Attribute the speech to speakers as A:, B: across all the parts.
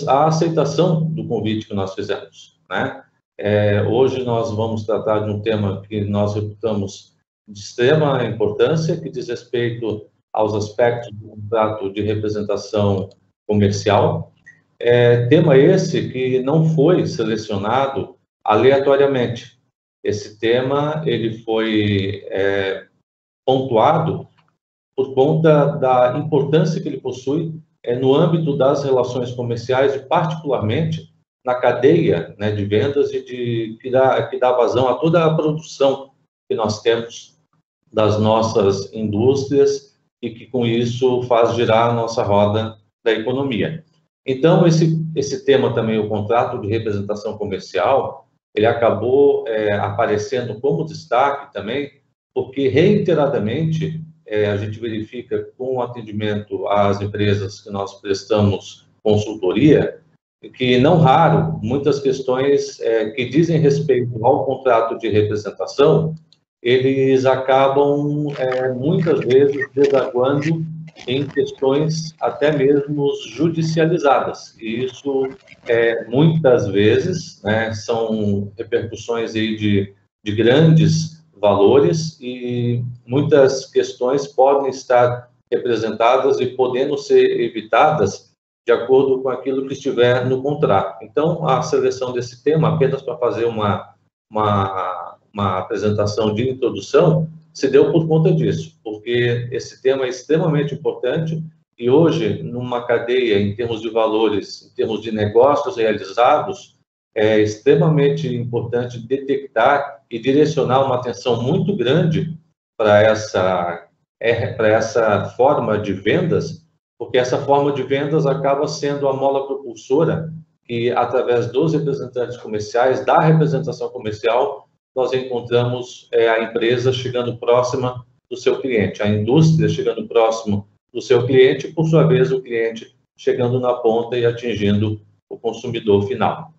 A: agradecemos a aceitação do convite que nós fizemos, né? Hoje nós vamos tratar de um tema que nós reputamos de extrema importância, que diz respeito aos aspectos do contrato de representação comercial. Tema esse que não foi selecionado aleatoriamente. Esse tema ele foi pontuado por conta da importância que ele possui no âmbito das relações comerciais e particularmente na cadeia, né, de vendas e que dá vazão a toda a produção que nós temos das nossas indústrias e que com isso faz girar a nossa roda da economia. Então, esse tema também, o contrato de representação comercial, ele acabou aparecendo como destaque também, porque reiteradamente a gente verifica com o atendimento às empresas que nós prestamos consultoria, que não raro, muitas questões que dizem respeito ao contrato de representação, eles acabam muitas vezes desaguando em questões até mesmo judicializadas. E isso, muitas vezes, né, são repercussões aí de grandes valores e muitas questões podem estar representadas e podendo ser evitadas de acordo com aquilo que estiver no contrato. Então, a seleção desse tema, apenas para fazer uma apresentação de introdução, se deu por conta disso, porque esse tema é extremamente importante e hoje, numa cadeia, em termos de valores, em termos de negócios realizados, é extremamente importante detectar e direcionar uma atenção muito grande para essa forma de vendas, porque essa forma de vendas acaba sendo a mola propulsora que, através dos representantes comerciais, da representação comercial, nós encontramos a empresa chegando próxima do seu cliente, a indústria chegando próximo do seu cliente, e, por sua vez, o cliente chegando na ponta e atingindo o consumidor final.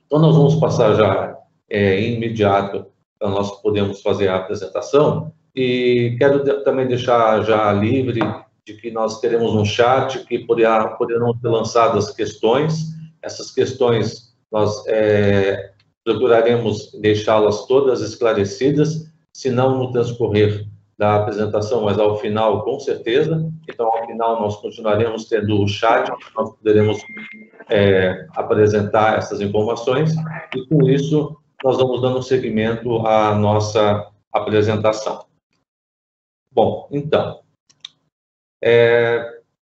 A: Então, nós vamos passar já imediato para nós podermos fazer a apresentação e quero também deixar já livre de que nós teremos um chat que poderão ser lançadas questões. Essas questões nós procuraremos deixá-las todas esclarecidas, se não no transcorrer da apresentação, mas ao final, com certeza. Então, ao final, nós continuaremos tendo o chat, nós poderemos apresentar essas informações, e com isso, nós vamos dando seguimento à nossa apresentação. Bom, então,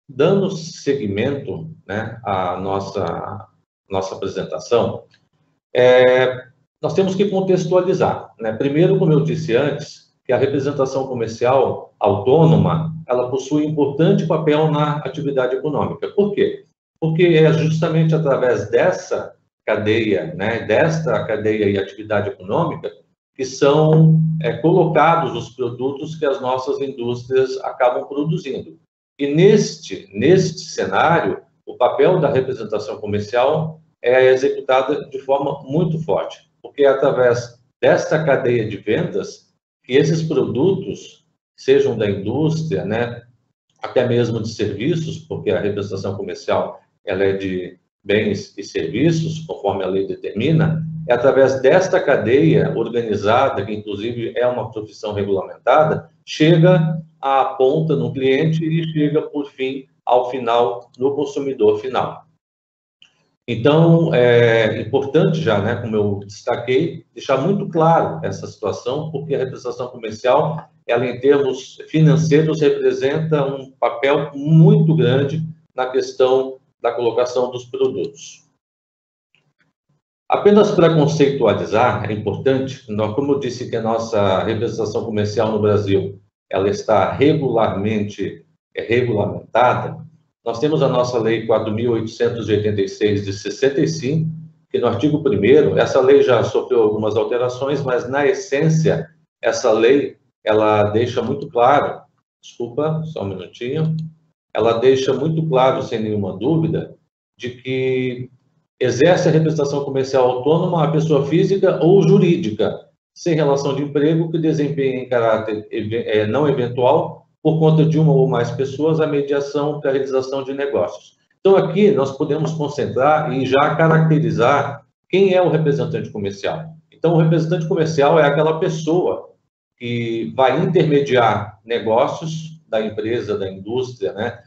A: dando seguimento, né, à nossa apresentação, nós temos que contextualizar, né? Primeiro, como eu disse antes, que a representação comercial autônoma, ela possui importante papel na atividade econômica. Por quê? Porque é justamente através dessa cadeia, né, desta cadeia e atividade econômica, que são colocados os produtos que as nossas indústrias acabam produzindo. E neste cenário, o papel da representação comercial é executada de forma muito forte, porque é através desta cadeia de vendas que esses produtos, sejam da indústria, né, até mesmo de serviços, porque a representação comercial ela é de bens e serviços, conforme a lei determina, é através desta cadeia organizada, que inclusive é uma profissão regulamentada, chega à ponta no cliente e chega, por fim, ao final, no consumidor final. Então, é importante já, né, como eu destaquei, deixar muito claro essa situação, porque a representação comercial, ela em termos financeiros, representa um papel muito grande na questão da colocação dos produtos. Apenas para conceitualizar, é importante, como eu disse que a nossa representação comercial no Brasil, ela está regularmente regulamentada. Nós temos a nossa Lei 4.886 de 65, que no artigo 1º, essa lei já sofreu algumas alterações, mas na essência, essa lei, ela deixa muito claro, desculpa, só um minutinho, ela deixa muito claro, sem nenhuma dúvida, de que exerce a representação comercial autônoma a pessoa física ou jurídica, sem relação de emprego, que desempenha em caráter não eventual, por conta de uma ou mais pessoas, a mediação para a realização de negócios. Então, aqui nós podemos concentrar e já caracterizar quem é o representante comercial. Então, o representante comercial é aquela pessoa que vai intermediar negócios da empresa, da indústria, né,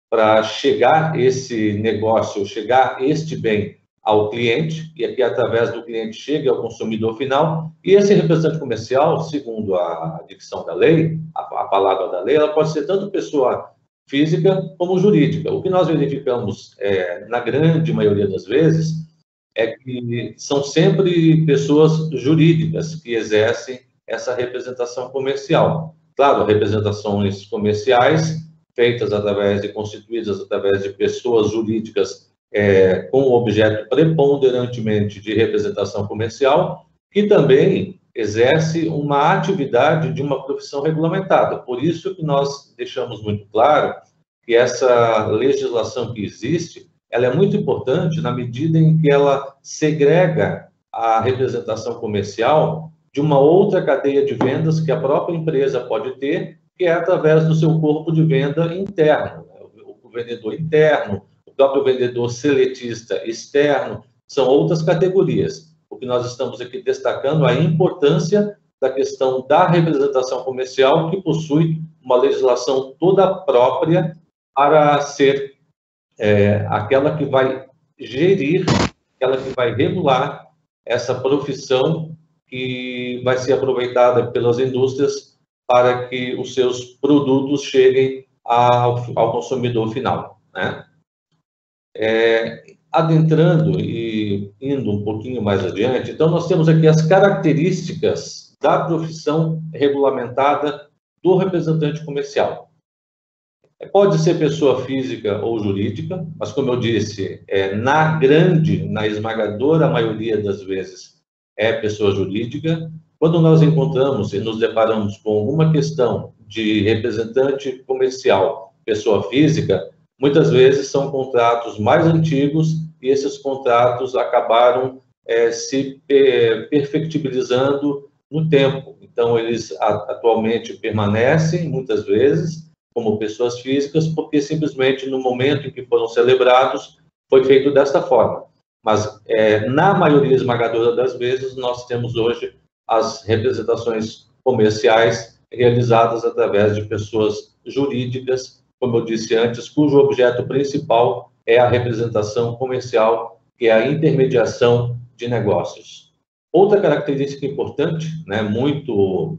A: para chegar esse negócio, chegar este bem ao cliente, e aqui através do cliente chega ao consumidor final, e esse representante comercial, segundo a dicção da lei, a palavra da lei, ela pode ser tanto pessoa física como jurídica. O que nós verificamos, na grande maioria das vezes, é que são sempre pessoas jurídicas que exercem essa representação comercial. Claro, representações comerciais feitas através e constituídas através de pessoas jurídicas com o objeto preponderantemente de representação comercial, que também exerce uma atividade de uma profissão regulamentada. Por isso que nós deixamos muito claro que essa legislação que existe, ela é muito importante na medida em que ela segrega a representação comercial de uma outra cadeia de vendas que a própria empresa pode ter, que é através do seu corpo de venda interno, né? O vendedor interno, o próprio vendedor seletista externo, são outras categorias. O que nós estamos aqui destacando é a importância da questão da representação comercial, que possui uma legislação toda própria para ser aquela que vai gerir, aquela que vai regular essa profissão que vai ser aproveitada pelas indústrias para que os seus produtos cheguem ao consumidor final, né? Adentrando e indo um pouquinho mais adiante, então nós temos aqui as características da profissão regulamentada do representante comercial. Pode ser pessoa física ou jurídica, mas como eu disse, na esmagadora maioria das vezes, é pessoa jurídica. Quando nós encontramos e nos deparamos com alguma questão de representante comercial, pessoa física, muitas vezes são contratos mais antigos e esses contratos acabaram se perfectibilizando no tempo. Então, eles atualmente permanecem, muitas vezes, como pessoas físicas, porque simplesmente no momento em que foram celebrados, foi feito desta forma. Mas, na maioria esmagadora das vezes, nós temos hoje as representações comerciais realizadas através de pessoas jurídicas, como eu disse antes, cujo objeto principal é a representação comercial, que é a intermediação de negócios. Outra característica importante, né, muito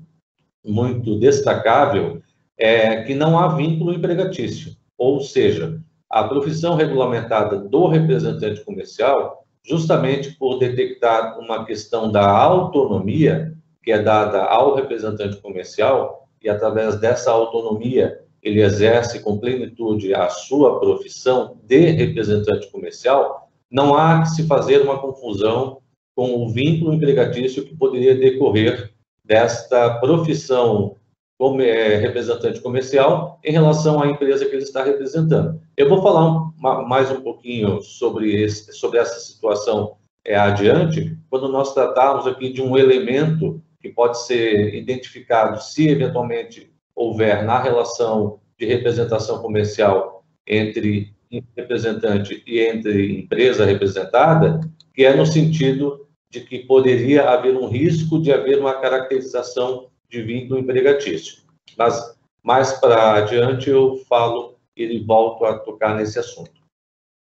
A: destacável, é que não há vínculo empregatício, ou seja, a profissão regulamentada do representante comercial, justamente por detectar uma questão da autonomia que é dada ao representante comercial, e através dessa autonomia ele exerce com plenitude a sua profissão de representante comercial, não há que se fazer uma confusão com o vínculo empregatício que poderia decorrer desta profissão como representante comercial em relação à empresa que ele está representando. Eu vou falar mais um pouquinho sobre essa situação adiante, quando nós tratarmos aqui de um elemento que pode ser identificado se eventualmente houver na relação de representação comercial entre representante e entre empresa representada, que é no sentido de que poderia haver um risco de haver uma caracterização de vínculo empregatício. Mas mais para adiante eu falo e volto a tocar nesse assunto.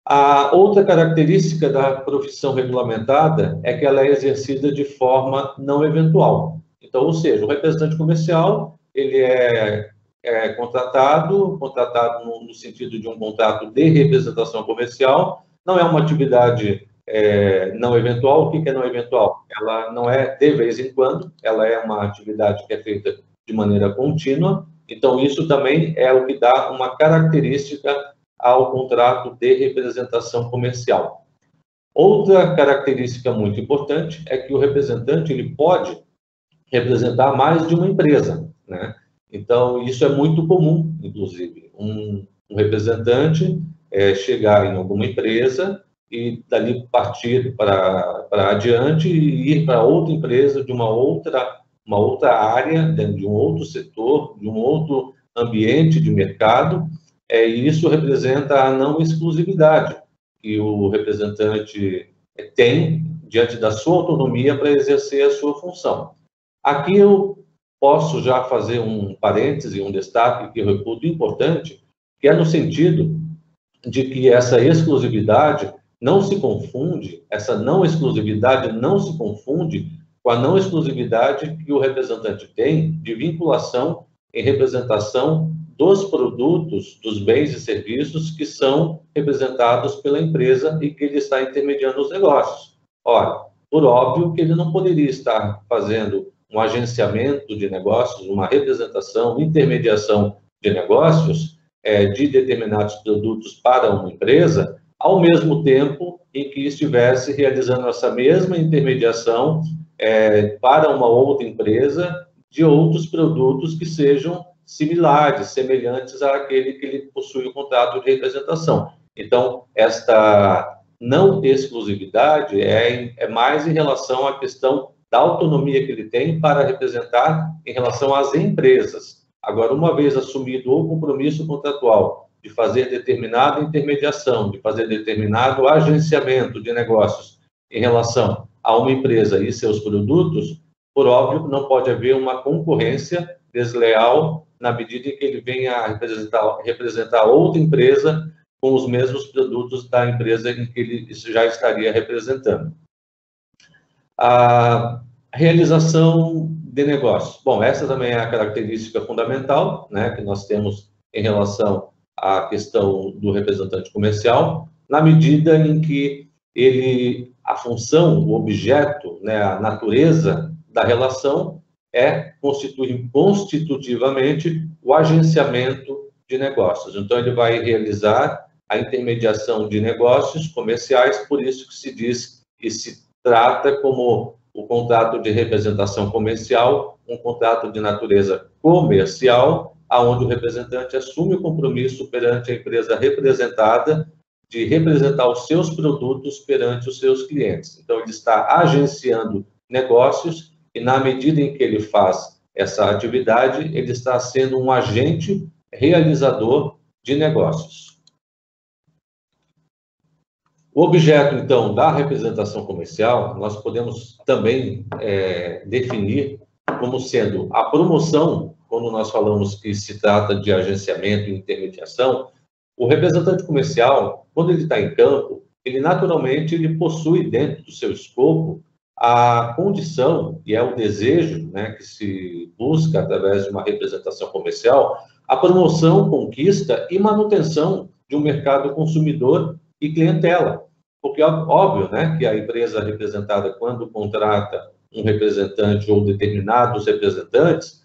A: A outra característica da profissão regulamentada é que ela é exercida de forma não eventual. Então, ou seja, o representante comercial, ele é contratado no sentido de um contrato de representação comercial, não é uma atividade não eventual. O que é não eventual? Ela não é de vez em quando, ela é uma atividade que é feita de maneira contínua, então isso também é o que dá uma característica ao contrato de representação comercial. Outra característica muito importante é que o representante ele pode representar mais de uma empresa, né? Então, isso é muito comum, inclusive, um representante chegar em alguma empresa e dali partir para adiante e ir para outra empresa de uma outra área, de um outro setor, de um outro ambiente de mercado, e isso representa a não exclusividade que o representante tem diante da sua autonomia para exercer a sua função. Aqui eu posso já fazer um parêntese, um destaque que eu reputo importante, que é no sentido de que essa exclusividade não se confunde, essa não exclusividade não se confunde com a não exclusividade que o representante tem de vinculação em representação dos produtos, dos bens e serviços que são representados pela empresa e que ele está intermediando os negócios. Ora, por óbvio que ele não poderia estar fazendo um agenciamento de negócios, uma representação, intermediação de negócios de determinados produtos para uma empresa, ao mesmo tempo em que estivesse realizando essa mesma intermediação para uma outra empresa de outros produtos que sejam similares, semelhantes àquele que ele possui o contrato de representação. Então, esta não exclusividade é mais em relação à questão da autonomia que ele tem para representar em relação às empresas. Agora, uma vez assumido o compromisso contratual de fazer determinada intermediação, de fazer determinado agenciamento de negócios em relação a uma empresa e seus produtos, por óbvio, não pode haver uma concorrência desleal na medida em que ele venha a representar outra empresa com os mesmos produtos da empresa em que ele já estaria representando. A realização de negócios. Bom, essa também é a característica fundamental, né, que nós temos em relação à questão do representante comercial, na medida em que a função, o objeto, né, a natureza da relação constitui constitutivamente o agenciamento de negócios. Então, ele vai realizar a intermediação de negócios comerciais, por isso que se diz e se trata como o contrato de representação comercial, um contrato de natureza comercial, aonde o representante assume o compromisso perante a empresa representada de representar os seus produtos perante os seus clientes. Então, ele está agenciando negócios e, na medida em que ele faz essa atividade, ele está sendo um agente realizador de negócios. O objeto, então, da representação comercial, nós podemos também definir como sendo a promoção, quando nós falamos que se trata de agenciamento e intermediação. O representante comercial, quando ele está em campo, ele naturalmente possui dentro do seu escopo a condição, e é o desejo, né, que se busca através de uma representação comercial, a promoção, conquista e manutenção de um mercado consumidor e clientela. Porque é óbvio, né, que a empresa representada, quando contrata um representante ou determinados representantes,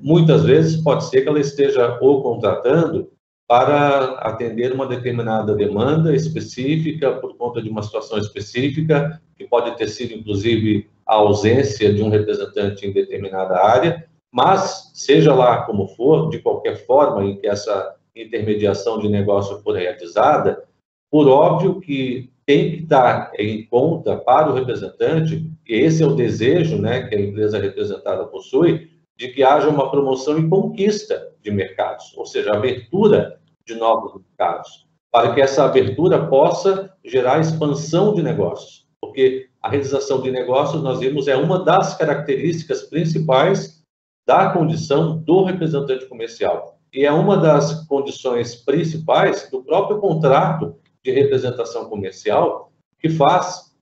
A: muitas vezes pode ser que ela esteja o contratando para atender uma determinada demanda específica, por conta de uma situação específica, que pode ter sido, inclusive, a ausência de um representante em determinada área, mas, seja lá como for, de qualquer forma em que essa intermediação de negócio for realizada, por óbvio que tem que estar em conta para o representante, e esse é o desejo, né, que a empresa representada possui, de que haja uma promoção e conquista de mercados, ou seja, abertura de novos mercados, para que essa abertura possa gerar expansão de negócios, porque a realização de negócios, nós vimos, é uma das características principais da condição do representante comercial, e é uma das condições principais do próprio contrato de representação comercial, que faz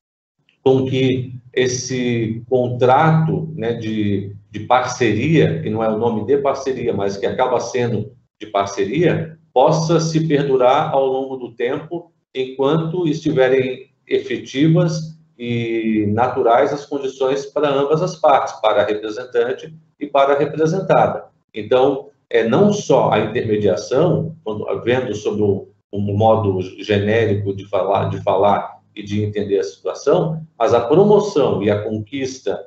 A: com que esse contrato, né, de parceria, que não é o nome de parceria, mas que acaba sendo de parceria, possa se perdurar ao longo do tempo, enquanto estiverem efetivas e naturais as condições para ambas as partes, para a representante e para a representada. Então, não só a intermediação, vendo sobre um modo genérico de falar e de entender a situação, mas a promoção e a conquista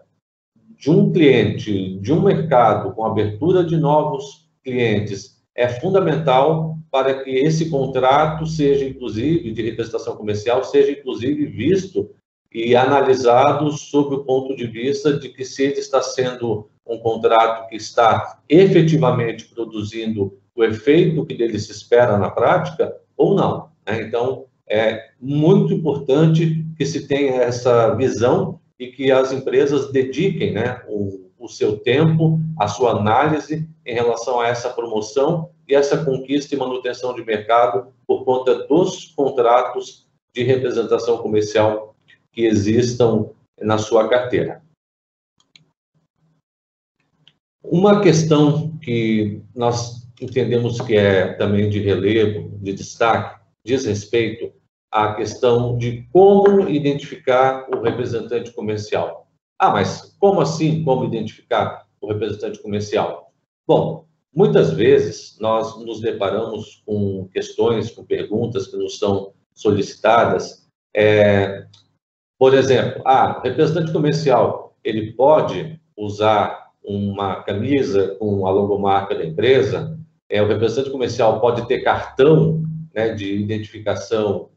A: de um cliente, de um mercado com abertura de novos clientes é fundamental para que esse contrato seja, inclusive, de representação comercial, seja, inclusive, visto e analisado sob o ponto de vista de que se ele está sendo um contrato que está efetivamente produzindo o efeito que dele se espera na prática ou não, né? Então, é muito importante que se tenha essa visão e que as empresas dediquem, né, o seu tempo, a sua análise em relação a essa promoção e essa conquista e manutenção de mercado por conta dos contratos de representação comercial que existam na sua carteira. Uma questão que nós entendemos que é também de relevo, de destaque, diz respeito à questão de como identificar o representante comercial. Ah, mas como assim, como identificar o representante comercial? Bom, muitas vezes nós nos deparamos com questões, com perguntas que nos são solicitadas. Por exemplo, o representante comercial, ele pode usar uma camisa com a logomarca da empresa? O representante comercial pode ter cartão, né, de identificação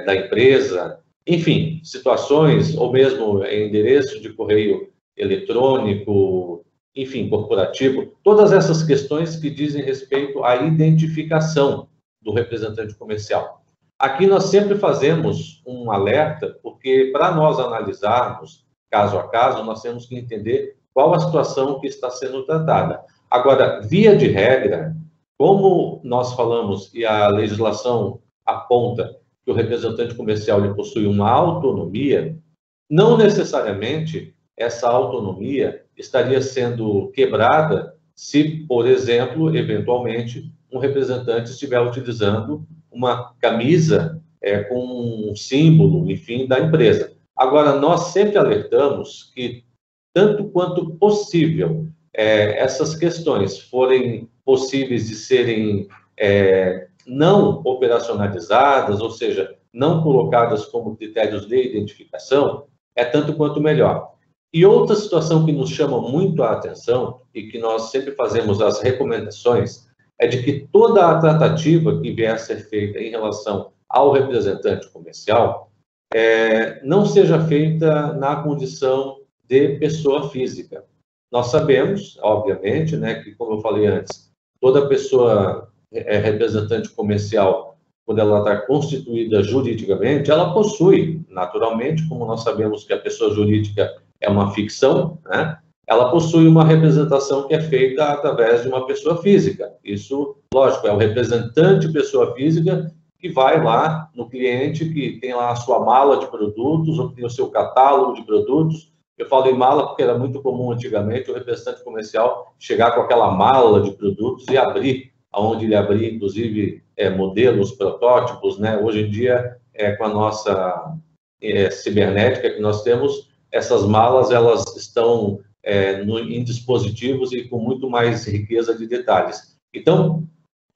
A: da empresa? Enfim, situações, ou mesmo endereço de correio eletrônico, enfim, corporativo, todas essas questões que dizem respeito à identificação do representante comercial. Aqui nós sempre fazemos um alerta, porque para nós analisarmos caso a caso, nós temos que entender qual a situação que está sendo tratada. Agora, via de regra, como nós falamos e a legislação aponta que o representante comercial ele possui uma autonomia, não necessariamente essa autonomia estaria sendo quebrada se, por exemplo, eventualmente, um representante estiver utilizando uma camisa com um símbolo, enfim, da empresa. Agora, nós sempre alertamos que, tanto quanto possível, essas questões forem possíveis de serem não operacionalizadas, ou seja, não colocadas como critérios de identificação, tanto quanto melhor. E outra situação que nos chama muito a atenção e que nós sempre fazemos as recomendações é de que toda a tratativa que vier a ser feita em relação ao representante comercial não seja feita na condição de pessoa física. Nós sabemos, obviamente, né, que, como eu falei antes, toda pessoa representante comercial, quando ela está constituída juridicamente, ela possui, naturalmente, como nós sabemos que a pessoa jurídica é uma ficção, né, ela possui uma representação que é feita através de uma pessoa física. Isso, lógico, é o representante pessoa física que vai lá no cliente, que tem lá a sua mala de produtos, ou que tem o seu catálogo de produtos. Eu falo em mala porque era muito comum antigamente o representante comercial chegar com aquela mala de produtos e abrir, onde ele abria, inclusive, modelos, protótipos, né? Hoje em dia, com a nossa cibernética que nós temos, essas malas, elas estão em dispositivos e com muito mais riqueza de detalhes. Então,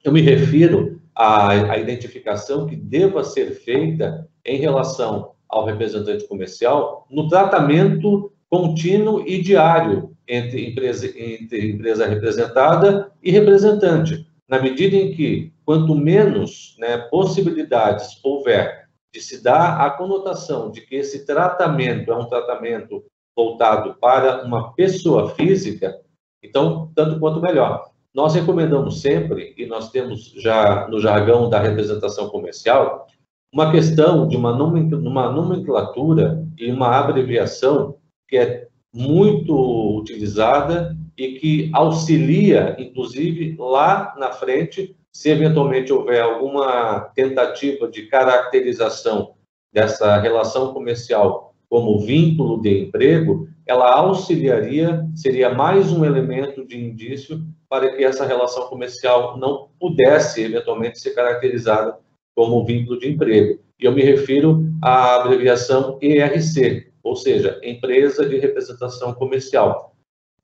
A: eu me refiro à identificação que deva ser feita em relação ao representante comercial no tratamento contínuo e diário entre empresa representada e representante, na medida em que, quanto menos, né, possibilidades houver de se dar a conotação de que esse tratamento é um tratamento voltado para uma pessoa física, então, tanto quanto melhor. Nós recomendamos sempre, e nós temos já no jargão da representação comercial, uma questão de uma nomenclatura e uma abreviação que é muito utilizada e que auxilia, inclusive, lá na frente, se eventualmente houver alguma tentativa de caracterização dessa relação comercial como vínculo de emprego, ela auxiliaria, seria mais um elemento de indício para que essa relação comercial não pudesse, eventualmente, ser caracterizada como vínculo de emprego. E eu me refiro à abreviação ERC, ou seja, Empresa de Representação Comercial.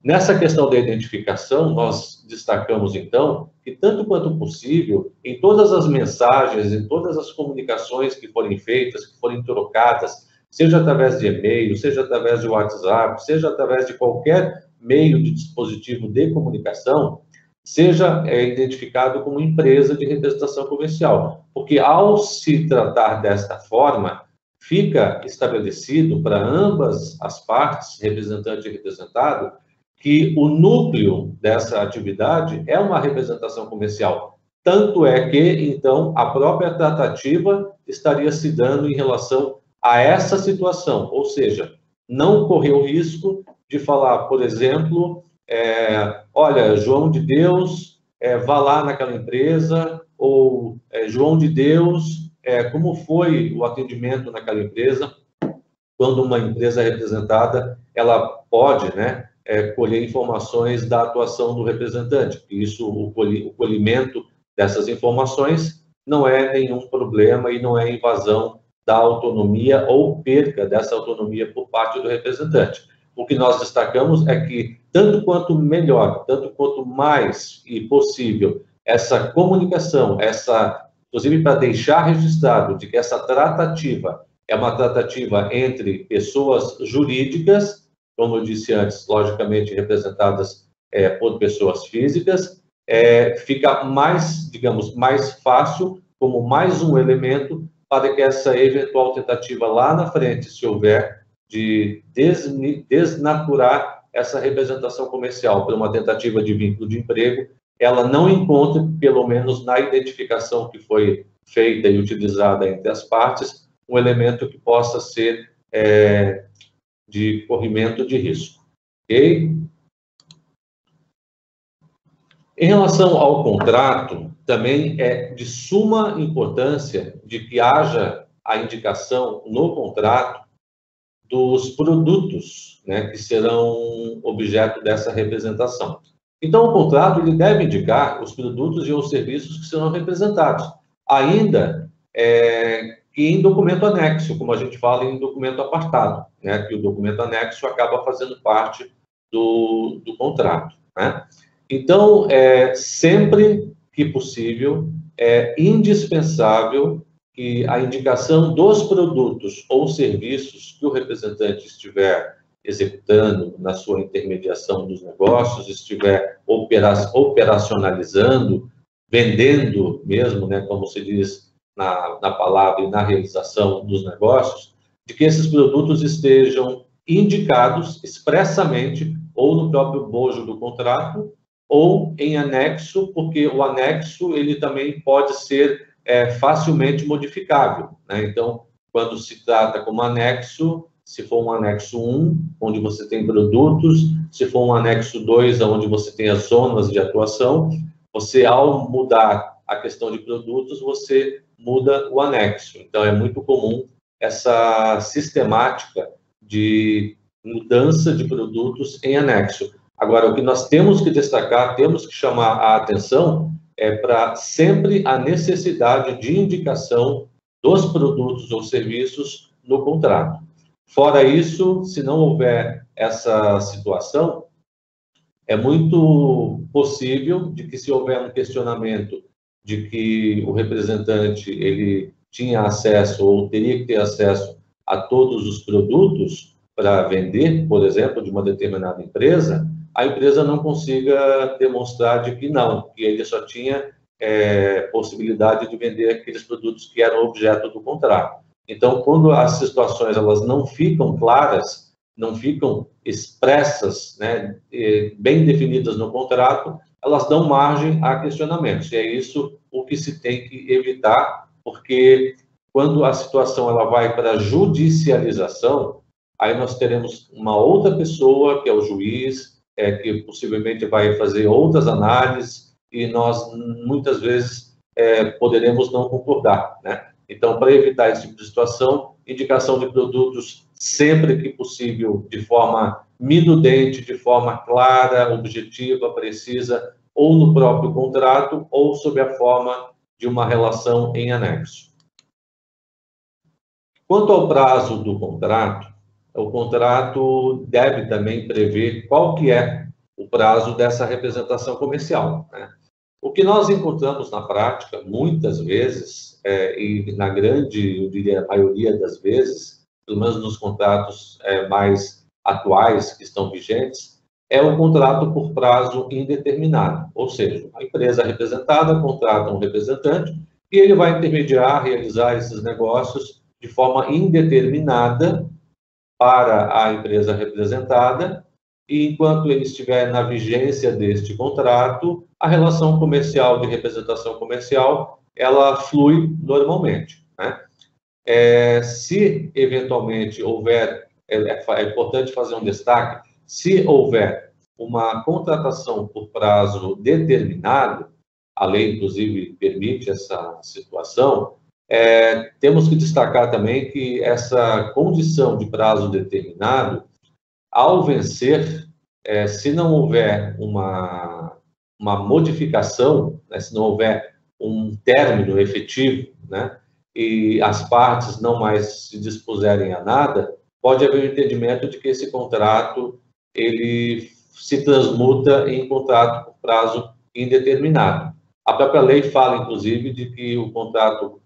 A: Nessa questão da identificação, nós destacamos, então, que tanto quanto possível, em todas as mensagens, em todas as comunicações que forem feitas, que forem trocadas, seja através de e-mail, seja através de WhatsApp, seja através de qualquer meio de dispositivo de comunicação, seja identificado como empresa de representação comercial. Porque, ao se tratar desta forma, fica estabelecido para ambas as partes, representante e representado, que o núcleo dessa atividade é uma representação comercial. Tanto é que, então, a própria tratativa estaria se dando em relação a essa situação, ou seja, não correr o risco de falar, por exemplo, olha, João de Deus, vá lá naquela empresa, ou João de Deus, como foi o atendimento naquela empresa. Quando uma empresa é representada, ela pode, né, colher informações da atuação do representante. Isso, o colhimento dessas informações não é nenhum problema e não é invasão da autonomia ou perca dessa autonomia por parte do representante. O que nós destacamos é que, tanto quanto melhor, tanto quanto mais e possível, essa comunicação, inclusive para deixar registrado de que essa tratativa é uma tratativa entre pessoas jurídicas, como eu disse antes, logicamente representadas por pessoas físicas, fica mais, digamos, mais fácil, como mais um elemento para que essa eventual tentativa lá na frente, se houver, de desnaturar essa representação comercial por uma tentativa de vínculo de emprego, ela não encontre, pelo menos na identificação que foi feita e utilizada entre as partes, um elemento que possa ser de corrimento de risco. Ok? Em relação ao contrato, também é de suma importância de que haja a indicação no contrato dos produtos, né, que serão objeto dessa representação. Então, o contrato ele deve indicar os produtos e os serviços que serão representados, ainda que em documento anexo, como a gente fala em documento apartado, né, que o documento anexo acaba fazendo parte do contrato, né? Então, sempre que possível, é indispensável que a indicação dos produtos ou serviços que o representante estiver executando na sua intermediação dos negócios, estiver operacionalizando, vendendo mesmo, né, como se diz na palavra e na realização dos negócios, de que esses produtos estejam indicados expressamente ou no próprio bojo do contrato ou em anexo, porque o anexo ele também pode ser facilmente modificável, né? Então, quando se trata como anexo, se for um anexo 1, onde você tem produtos, se for um anexo 2, onde você tem as zonas de atuação, você, ao mudar a questão de produtos, você muda o anexo. Então, é muito comum essa sistemática de mudança de produtos em anexo. Agora, o que nós temos que destacar, temos que chamar a atenção, para sempre a necessidade de indicação dos produtos ou serviços no contrato. Fora isso, se não houver essa situação, é muito possível de que, se houver um questionamento de que o representante ele tinha acesso ou teria que ter acesso a todos os produtos para vender, por exemplo, de uma determinada empresa, a empresa não consiga demonstrar de que não, que ele só tinha possibilidade de vender aqueles produtos que eram objeto do contrato. Então, quando as situações elas não ficam claras, não ficam expressas, né, bem definidas no contrato, elas dão margem a questionamentos. E é isso o que se tem que evitar, porque quando a situação ela vai para a judicialização, aí nós teremos uma outra pessoa, que é o juiz, que possivelmente vai fazer outras análises, e nós, muitas vezes, poderemos não concordar, né? Então, para evitar esse tipo de situação, indicação de produtos sempre que possível, de forma minudente, de forma clara, objetiva, precisa, ou no próprio contrato, ou sob a forma de uma relação em anexo. Quanto ao prazo do contrato, o contrato deve também prever qual que é o prazo dessa representação comercial, né? O que nós encontramos na prática, muitas vezes, e na grande, eu diria, maioria das vezes, pelo menos nos contratos mais atuais que estão vigentes, é o contrato por prazo indeterminado. Ou seja, a empresa representada contrata um representante e ele vai intermediar, realizar esses negócios de forma indeterminada para a empresa representada, e enquanto ele estiver na vigência deste contrato, a relação comercial de representação comercial, ela flui normalmente, né? Se eventualmente houver, é importante fazer um destaque, se houver uma contratação por prazo determinado, a lei, inclusive, permite essa situação, temos que destacar também que essa condição de prazo determinado, ao vencer, se não houver uma modificação, né, se não houver um término efetivo, né, e as partes não mais se dispuserem a nada, pode haver um entendimento de que esse contrato ele se transmuta em contrato por prazo indeterminado. A própria lei fala, inclusive, de que o contrato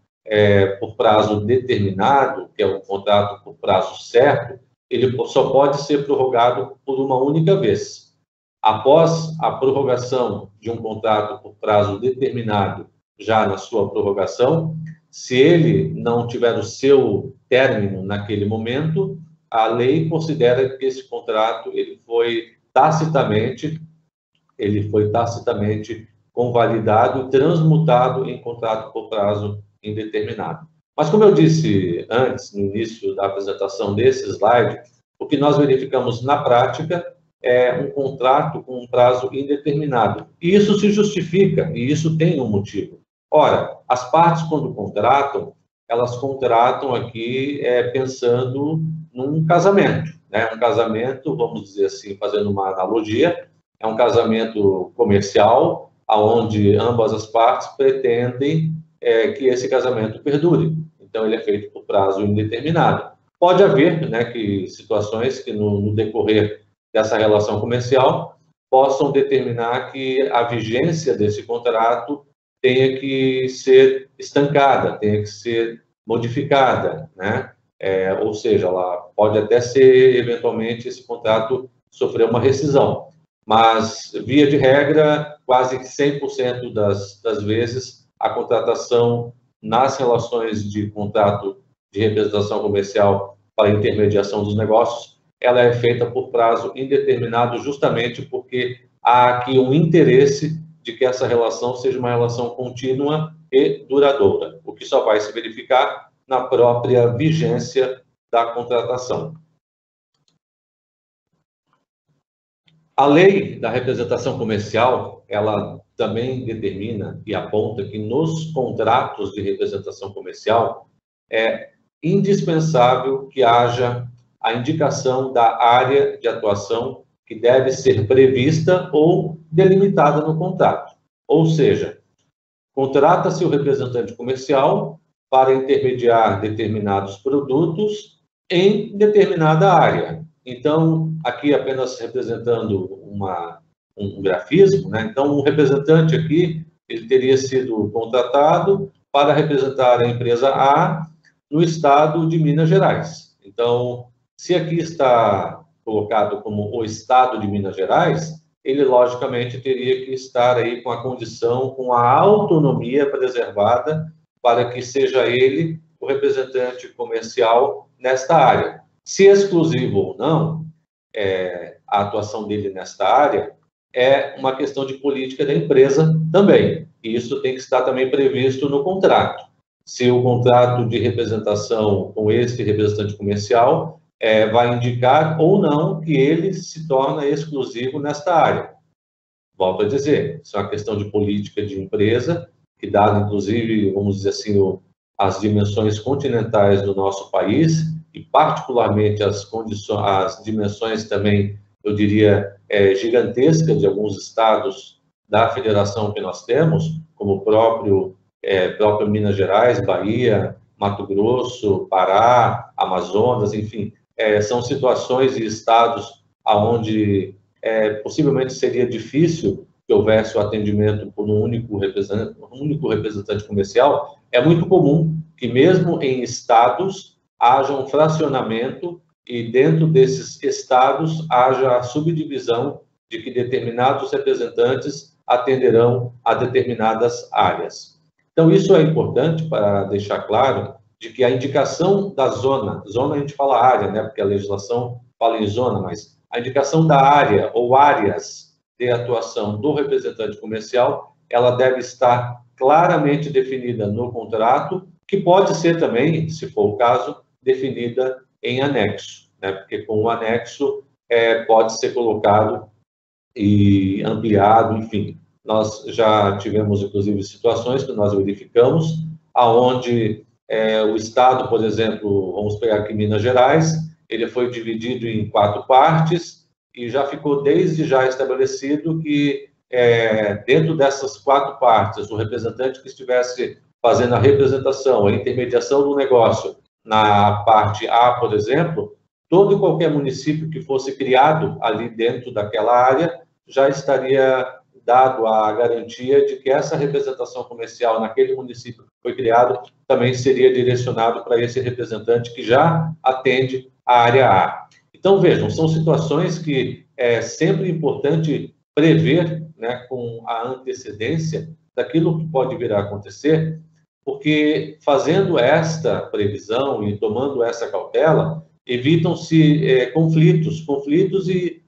A: por prazo determinado, que é o contrato por prazo certo, ele só pode ser prorrogado por uma única vez. Após a prorrogação de um contrato por prazo determinado, já na sua prorrogação, se ele não tiver o seu término naquele momento, a lei considera que esse contrato ele foi tacitamente convalidado e transmutado em contrato por prazo indeterminado. Mas, como eu disse antes, no início da apresentação desse slide, o que nós verificamos na prática é um contrato com um prazo indeterminado. E isso se justifica, e isso tem um motivo. Ora, as partes, quando contratam, elas contratam aqui pensando num casamento, né? Um casamento, vamos dizer assim, fazendo uma analogia, é um casamento comercial, onde ambas as partes pretendem que esse casamento perdure. Então, ele é feito por prazo indeterminado. Pode haver, né, situações que no decorrer dessa relação comercial possam determinar que a vigência desse contrato tenha que ser estancada, tenha que ser modificada, né? Ou seja, ela pode até ser, eventualmente, esse contrato sofrer uma rescisão. Mas, via de regra, quase que 100% das vezes, a contratação nas relações de contrato de representação comercial para intermediação dos negócios, ela é feita por prazo indeterminado justamente porque há aqui um interesse de que essa relação seja uma relação contínua e duradoura, o que só vai se verificar na própria vigência da contratação. A lei da representação comercial, ela também determina e aponta que nos contratos de representação comercial é indispensável que haja a indicação da área de atuação que deve ser prevista ou delimitada no contrato. Ou seja, contrata-se o representante comercial para intermediar determinados produtos em determinada área. Então, aqui apenas representando um grafismo, né? Então, o representante aqui, ele teria sido contratado para representar a empresa A no estado de Minas Gerais. Então, se aqui está colocado como o estado de Minas Gerais, ele, logicamente, teria que estar aí com a condição, com a autonomia preservada para que seja ele o representante comercial nesta área. Se exclusivo ou não, a atuação dele nesta área é uma questão de política da empresa também. E isso tem que estar também previsto no contrato. Se o contrato de representação com esse representante comercial vai indicar ou não que ele se torna exclusivo nesta área. Volto a dizer, isso é uma questão de política de empresa, que dado, inclusive, vamos dizer assim, as dimensões continentais do nosso país, e particularmente as dimensões também, eu diria, gigantescas de alguns estados da federação que nós temos, como o próprio Minas Gerais, Bahia, Mato Grosso, Pará, Amazonas, enfim, são situações e estados onde possivelmente seria difícil que houvesse o atendimento por um único representante comercial. É muito comum que mesmo em estados haja um fracionamento e dentro desses estados haja a subdivisão de que determinados representantes atenderão a determinadas áreas. Então, isso é importante para deixar claro de que a indicação da zona a gente fala área, né, porque a legislação fala em zona, mas a indicação da área ou áreas de atuação do representante comercial, ela deve estar claramente definida no contrato, que pode ser também, se for o caso, definida em anexo, né? Porque com o anexo pode ser colocado e ampliado, enfim. Nós já tivemos, inclusive, situações que nós verificamos, aonde o Estado, por exemplo, vamos pegar aqui Minas Gerais, ele foi dividido em 4 partes e já ficou desde já estabelecido que dentro dessas 4 partes, o representante que estivesse fazendo a representação, a intermediação do negócio na parte A, por exemplo, todo e qualquer município que fosse criado ali dentro daquela área já estaria dado a garantia de que essa representação comercial naquele município que foi criado também seria direcionado para esse representante que já atende a área A. Então, vejam, são situações que é sempre importante prever, né, com a antecedência daquilo que pode vir a acontecer, porque fazendo esta previsão e tomando essa cautela, evitam-se conflitos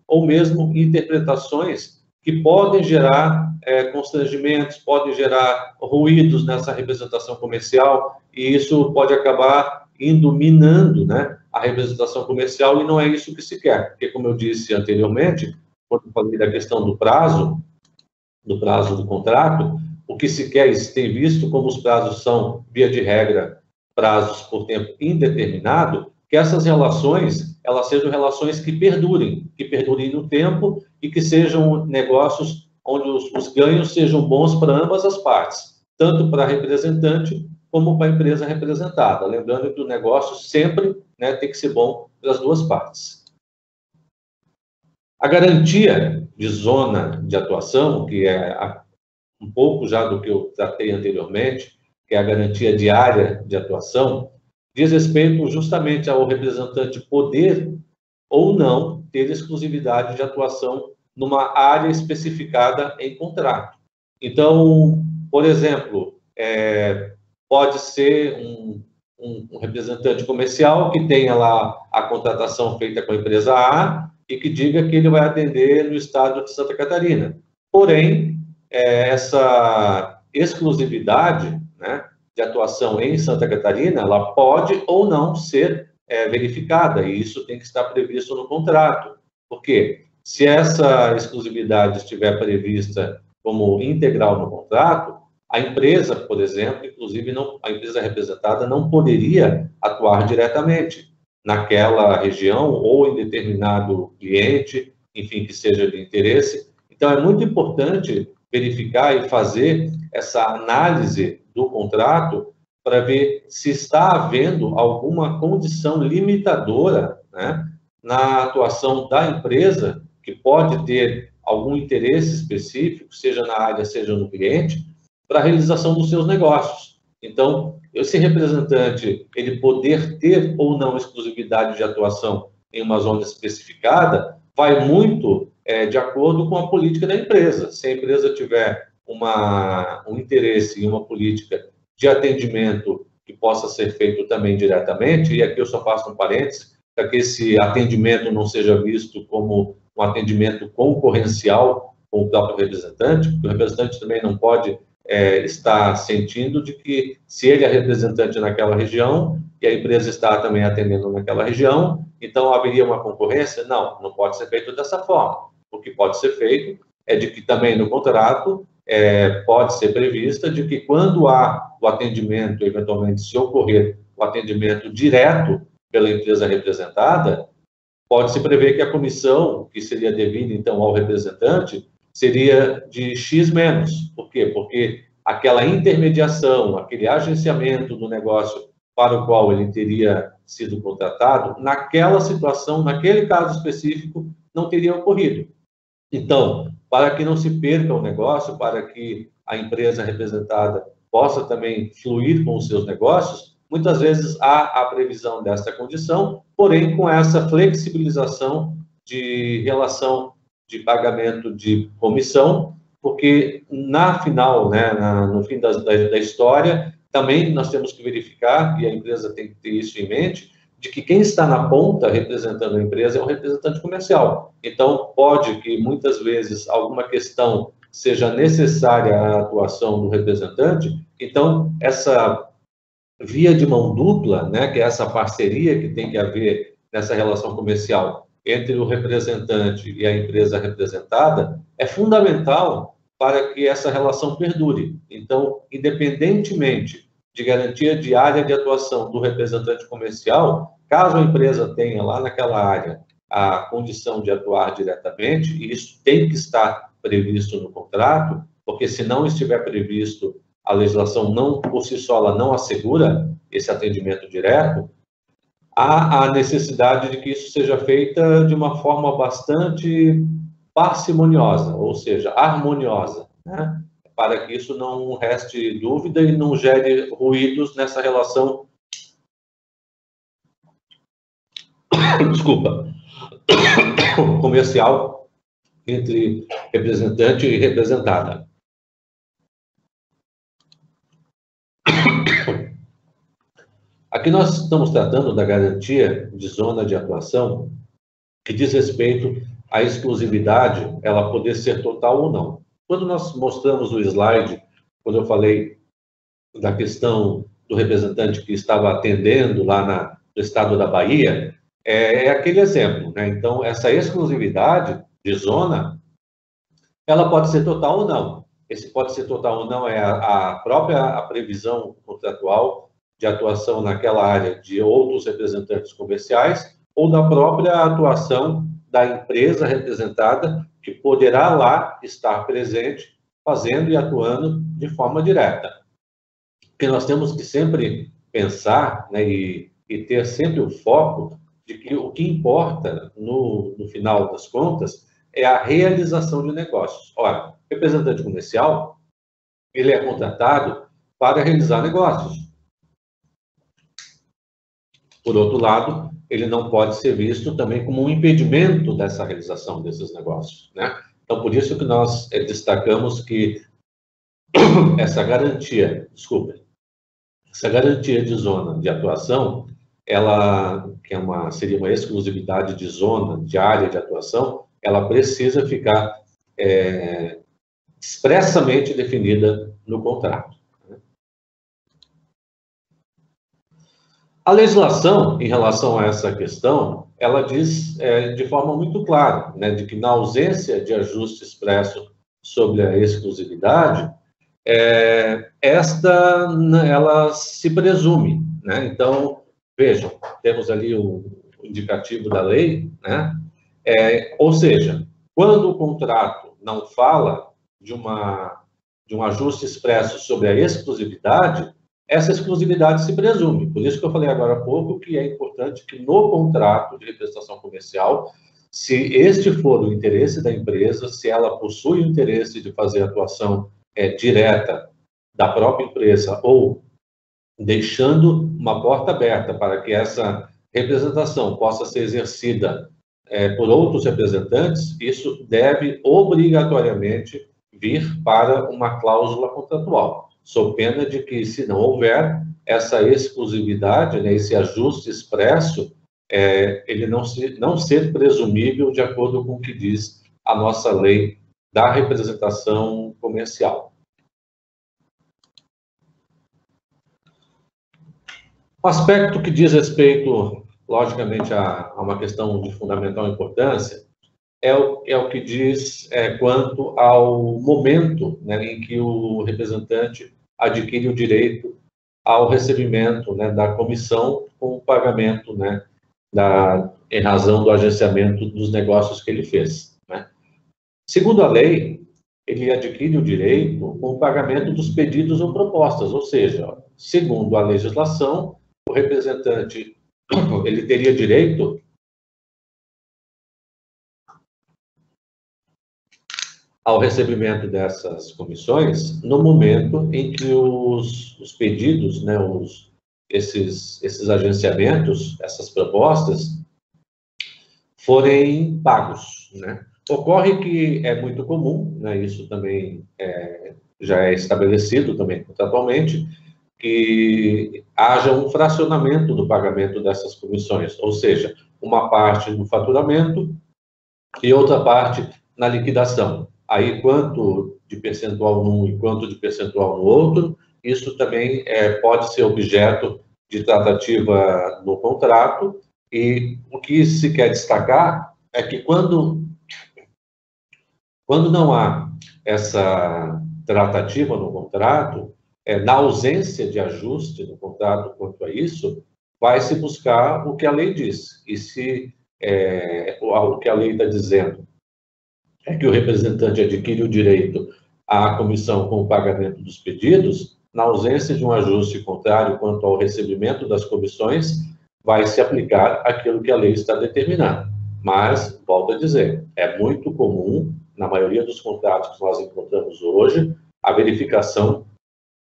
A: ou mesmo interpretações que podem gerar constrangimentos, podem gerar ruídos nessa representação comercial, e isso pode acabar indo minando, né, a representação comercial, e não é isso que se quer, porque, como eu disse anteriormente, quando eu falei da questão do prazo do contrato, o que se quer, e se tem visto como os prazos são, via de regra, prazos por tempo indeterminado, que essas relações, elas sejam relações que perdurem no tempo e que sejam negócios onde os ganhos sejam bons para ambas as partes, tanto para a representante como para a empresa representada. Lembrando que o negócio sempre, né, tem que ser bom para as duas partes. A garantia de zona de atuação, que é um pouco já do que eu tratei anteriormente, que é a garantia de área de atuação, diz respeito justamente ao representante poder ou não ter exclusividade de atuação numa área especificada em contrato. Então, por exemplo, pode ser um representante comercial que tenha lá a contratação feita com a empresa A e que diga que ele vai atender no estado de Santa Catarina. Porém, essa exclusividade, né, de atuação em Santa Catarina, ela pode ou não ser verificada, e isso tem que estar previsto no contrato. Porque se essa exclusividade estiver prevista como integral no contrato, a empresa, por exemplo, inclusive a empresa representada não poderia atuar diretamente naquela região ou em determinado cliente, enfim, que seja de interesse. Então, é muito importante verificar e fazer essa análise do contrato para ver se está havendo alguma condição limitadora, né, na atuação da empresa, que pode ter algum interesse específico, seja na área, seja no cliente, para a realização dos seus negócios. Então, esse representante, ele poder ter ou não exclusividade de atuação em uma zona especificada, vai muito de acordo com a política da empresa. Se a empresa tiver um interesse em uma política de atendimento que possa ser feito também diretamente, e aqui eu só faço um parênteses, para que esse atendimento não seja visto como um atendimento concorrencial com o próprio representante, porque o representante também não pode estar sentindo de que, se ele é representante naquela região e a empresa está também atendendo naquela região, então haveria uma concorrência? Não, não pode ser feito dessa forma. O que pode ser feito é de que também no contrato pode ser prevista de que, quando há o atendimento, eventualmente, se ocorrer o atendimento direto pela empresa representada, pode-se prever que a comissão, que seria devida, então, ao representante, seria de X menos. Por quê? Porque aquela intermediação, aquele agenciamento do negócio para o qual ele teria sido contratado, naquela situação, naquele caso específico, não teria ocorrido. Então, para que não se perca o negócio, para que a empresa representada possa também fluir com os seus negócios, muitas vezes há a previsão dessa condição, porém com essa flexibilização de relação de pagamento de comissão, porque na final, né, no fim da história, também nós temos que verificar, e a empresa tem que ter isso em mente, de que quem está na ponta representando a empresa é o representante comercial. Então, pode que muitas vezes alguma questão seja necessária à atuação do representante, então essa via de mão dupla, né, que é essa parceria que tem que haver nessa relação comercial entre o representante e a empresa representada, é fundamental para que essa relação perdure. Então, independentemente de garantia de área de atuação do representante comercial, caso a empresa tenha lá naquela área a condição de atuar diretamente, e isso tem que estar previsto no contrato, porque se não estiver previsto, a legislação não, por si só, ela não assegura esse atendimento direto, há a necessidade de que isso seja feito de uma forma bastante parcimoniosa, ou seja, harmoniosa, né? Para que isso não reste dúvida e não gere ruídos nessa relação, desculpa, comercial entre representante e representada. Aqui nós estamos tratando da garantia de zona de atuação que diz respeito à exclusividade, ela poder ser total ou não. Quando nós mostramos o slide, quando eu falei da questão do representante que estava atendendo lá no estado da Bahia, é aquele exemplo, né? Então, essa exclusividade de zona, ela pode ser total ou não. Esse pode ser total ou não é a própria previsão contratual de atuação naquela área de outros representantes comerciais ou da própria atuação da empresa representada que poderá lá estar presente, fazendo e atuando de forma direta. Porque nós temos que sempre pensar, né, e ter sempre o foco de que o que importa, no final das contas, é a realização de negócios. Ora, o representante comercial, ele é contratado para realizar negócios. Por outro lado, ele não pode ser visto também como um impedimento dessa realização desses negócios, né? Então, por isso que nós destacamos que essa garantia, essa garantia de zona de atuação, ela, que seria uma exclusividade de zona, de área de atuação, ela precisa ficar expressamente definida no contrato. A legislação, em relação a essa questão, ela diz de forma muito clara, né, de que na ausência de ajuste expresso sobre a exclusividade, ela se presume, né? Então, vejam, temos ali o indicativo da lei, né? Ou seja, quando o contrato não fala de um ajuste expresso sobre a exclusividade, essa exclusividade se presume. Por isso que eu falei agora há pouco que é importante que no contrato de representação comercial, se este for o interesse da empresa, se ela possui o interesse de fazer atuação direta da própria empresa ou deixando uma porta aberta para que essa representação possa ser exercida por outros representantes, isso deve obrigatoriamente vir para uma cláusula contratual, sob pena de que, se não houver essa exclusividade, né, esse ajuste expresso, ele não ser presumível de acordo com o que diz a nossa lei da representação comercial. Um aspecto que diz respeito, logicamente, a uma questão de fundamental importância é o que diz quanto ao momento, né, em que o representante adquire o direito ao recebimento, né, da comissão com o pagamento, né, em razão do agenciamento dos negócios que ele fez, né? Segundo a lei, ele adquire o direito com o pagamento dos pedidos ou propostas, ou seja, segundo a legislação, o representante ele teria direito ao recebimento dessas comissões no momento em que os pedidos, né, esses agenciamentos, essas propostas, forem pagos, né? Ocorre que é muito comum, né, isso também já é estabelecido também contratualmente, que haja um fracionamento do pagamento dessas comissões, ou seja, uma parte no faturamento e outra parte na liquidação. Aí, quanto de percentual num e quanto de percentual no outro, isso também pode ser objeto de tratativa no contrato, e o que se quer destacar é que quando não há essa tratativa no contrato, na ausência de ajuste no contrato quanto a isso, vai se buscar o que a lei diz. E se o que a lei está dizendo é que o representante adquire o direito à comissão com o pagamento dos pedidos, na ausência de um ajuste contrário quanto ao recebimento das comissões, vai se aplicar aquilo que a lei está determinando. Mas, volto a dizer, é muito comum, na maioria dos contratos que nós encontramos hoje, a verificação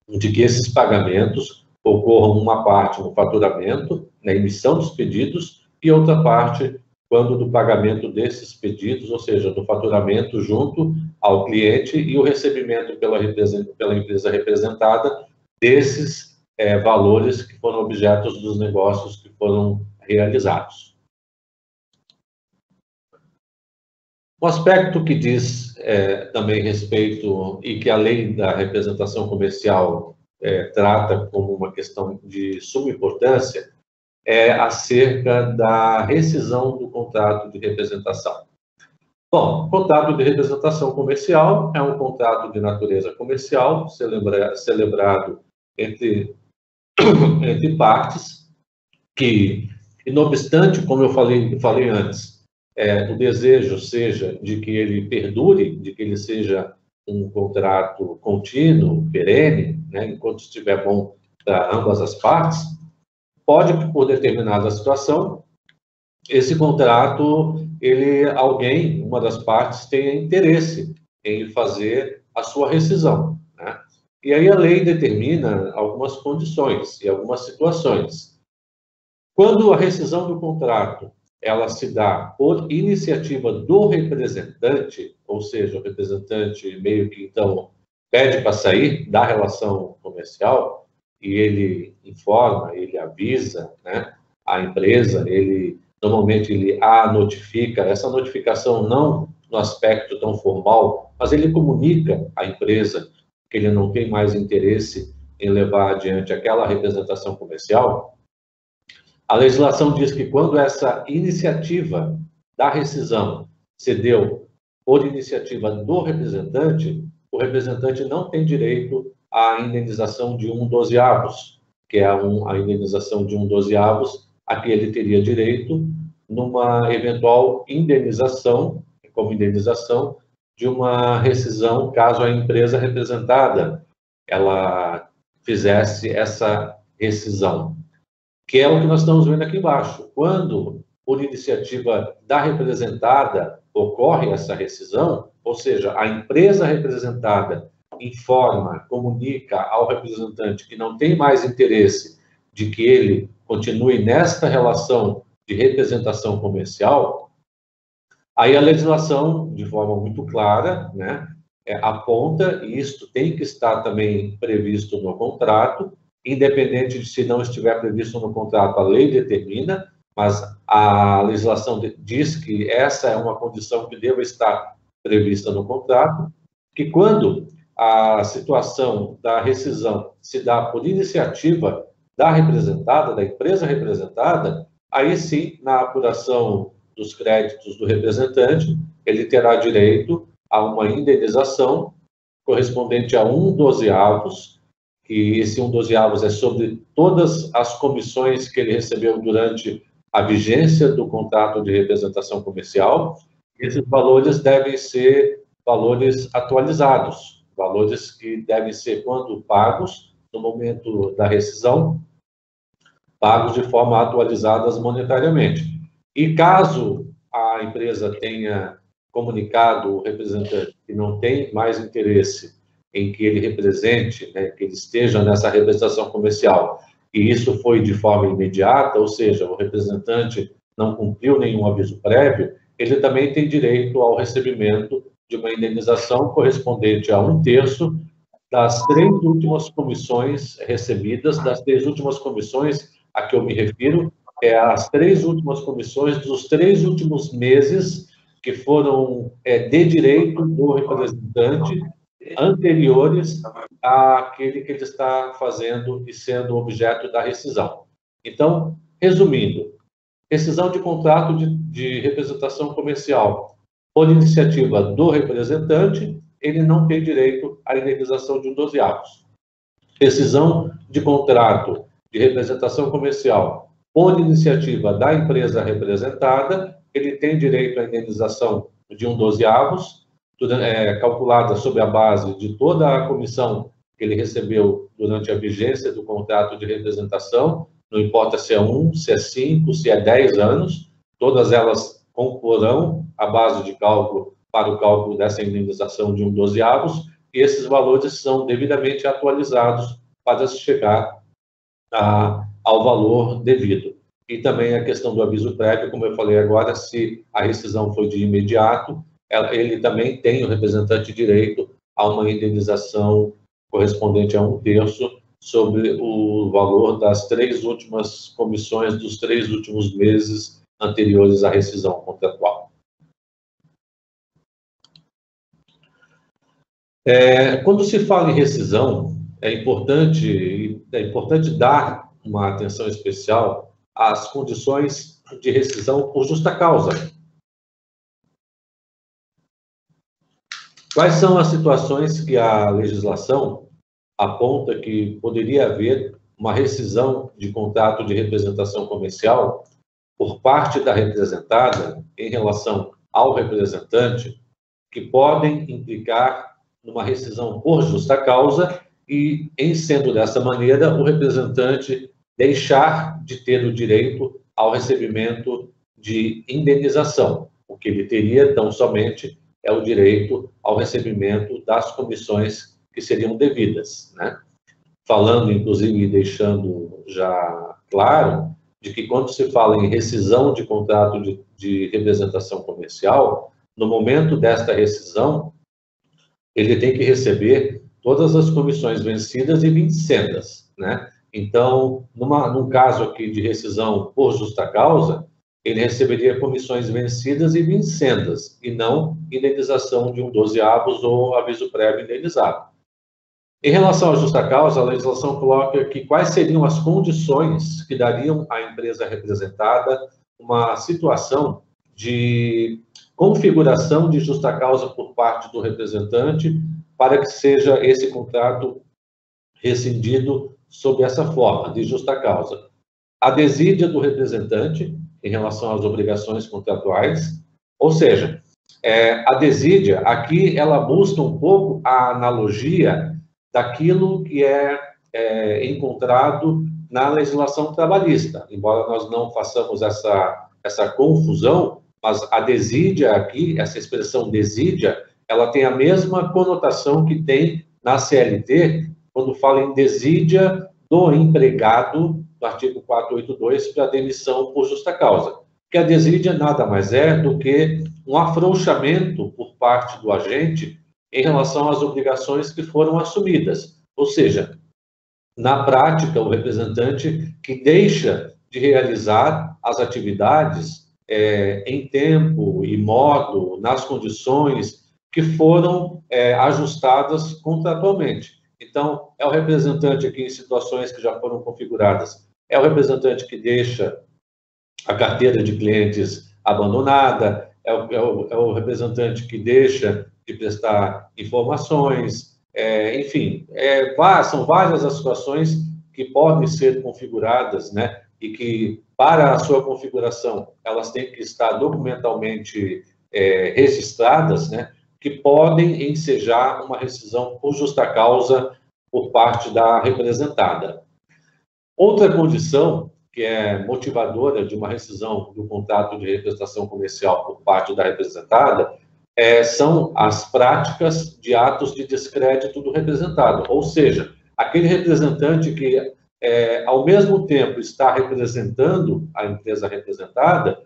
A: de que esses pagamentos ocorram uma parte no faturamento, na emissão dos pedidos, e outra parte quando do pagamento desses pedidos, ou seja, do faturamento junto ao cliente e o recebimento pela empresa representada desses valores que foram objetos dos negócios que foram realizados. Um aspecto que diz também respeito e que a lei da representação comercial trata como uma questão de suma importância é acerca da rescisão do contrato de representação. Bom, o contrato de representação comercial é um contrato de natureza comercial celebrado entre partes que, e não obstante, como eu falei antes, o desejo seja de que ele perdure, de que ele seja um contrato contínuo, perene, né, enquanto estiver bom para ambas as partes, pode, por determinada situação, esse contrato, uma das partes tenha interesse em fazer a sua rescisão, né? E aí a lei determina algumas condições e algumas situações. Quando a rescisão do contrato, ela se dá por iniciativa do representante, ou seja, o representante meio que, então, pede para sair da relação comercial, e ele informa, ele avisa, né, a empresa, normalmente ele a notifica, essa notificação não no aspecto tão formal, mas ele comunica à empresa que ele não tem mais interesse em levar adiante aquela representação comercial. A legislação diz que quando essa iniciativa da rescisão se deu por iniciativa do representante, o representante não tem direito à indenização de 1/12, que é a indenização de 1/12 a que ele teria direito numa eventual indenização, como indenização de uma rescisão, caso a empresa representada ela fizesse essa rescisão, que é o que nós estamos vendo aqui embaixo. Quando, por iniciativa da representada, ocorre essa rescisão, ou seja, a empresa representada informa, comunica ao representante que não tem mais interesse de que ele continue nesta relação de representação comercial, aí a legislação, de forma muito clara, né, aponta, e isto tem que estar também previsto no contrato, independente de se não estiver previsto no contrato, a lei determina, mas a legislação diz que essa é uma condição que deva estar prevista no contrato, que quando a situação da rescisão se dá por iniciativa da representada, da empresa representada, aí sim, na apuração dos créditos do representante, ele terá direito a uma indenização correspondente a 1/12, que esse 1/12 é sobre todas as comissões que ele recebeu durante a vigência do contrato de representação comercial. Esses valores devem ser valores atualizados, valores que devem ser, quando pagos, no momento da rescisão, pagos de forma atualizadas monetariamente. E caso a empresa tenha comunicado o representante que não tem mais interesse em que ele represente, né, que ele esteja nessa representação comercial, e isso foi de forma imediata, ou seja, o representante não cumpriu nenhum aviso prévio, ele também tem direito ao recebimento de uma indenização correspondente a 1/3 das 3 últimas comissões recebidas, das 3 últimas comissões a que eu me refiro, as 3 últimas comissões dos 3 últimos meses que foram de direito do representante anteriores àquele que ele está fazendo e sendo objeto da rescisão. Então, resumindo, rescisão de contrato de representação comercial por iniciativa do representante, ele não tem direito à indenização de 1/12. Rescisão de contrato de representação comercial por iniciativa da empresa representada, ele tem direito à indenização de 1/12, calculada sobre a base de toda a comissão que ele recebeu durante a vigência do contrato de representação, não importa se é 1, se é 5, se é 10 anos, todas elas concorrão à base de cálculo para o cálculo dessa indenização de 1/12, e esses valores são devidamente atualizados para se chegar ao valor devido. E também a questão do aviso prévio, como eu falei agora, se a rescisão foi de imediato, ele também tem, o representante, direito a uma indenização correspondente a 1/3 sobre o valor das 3 últimas comissões dos 3 últimos meses anteriores à rescisão contratual. Quando se fala em rescisão, é importante dar uma atenção especial às condições de rescisão por justa causa. Quais são as situações que a legislação aponta que poderia haver uma rescisão de contrato de representação comercial por parte da representada em relação ao representante, que podem implicar numa rescisão por justa causa e, em sendo dessa maneira, o representante deixar de ter o direito ao recebimento de indenização. O que ele teria, tão somente, é o direito ao recebimento das comissões que seriam devidas, né? Falando, inclusive, e deixando já claro, de que quando se fala em rescisão de contrato de representação comercial, no momento desta rescisão, ele tem que receber todas as comissões vencidas e vincendas, né? Então, num caso aqui de rescisão por justa causa, ele receberia comissões vencidas e vincendas, e não indenização de 1/12 ou aviso prévio indenizado. Em relação à justa causa, a legislação coloca que quais seriam as condições que dariam à empresa representada uma situação de configuração de justa causa por parte do representante para que seja esse contrato rescindido sob essa forma, de justa causa. A desídia do representante em relação às obrigações contratuais, ou seja, a desídia, aqui, ela busca um pouco a analogia daquilo que é encontrado na legislação trabalhista, embora nós não façamos essa confusão, mas a desídia aqui, essa expressão desídia, ela tem a mesma conotação que tem na CLT, quando fala em desídia do empregado, do artigo 482, para demissão por justa causa. Que a desídia nada mais é do que um afrouxamento por parte do agente em relação às obrigações que foram assumidas. Ou seja, na prática, o representante que deixa de realizar as atividades em tempo e modo, nas condições que foram ajustadas contratualmente. Então, é o representante aqui em situações que já foram configuradas, é o representante que deixa a carteira de clientes abandonada, é o representante que deixa de prestar informações, enfim, são várias as situações que podem ser configuradas, né, e que, para a sua configuração, elas têm que estar documentalmente registradas, né, que podem ensejar uma rescisão por justa causa por parte da representada. Outra condição que é motivadora de uma rescisão do contrato de representação comercial por parte da representada são as práticas de atos de descrédito do representado, ou seja, aquele representante que, ao mesmo tempo, está representando a empresa representada,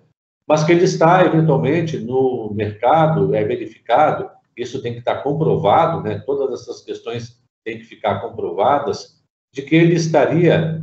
A: mas que ele está, eventualmente, no mercado, verificado, isso tem que estar comprovado, né? Todas essas questões têm que ficar comprovadas, de que ele estaria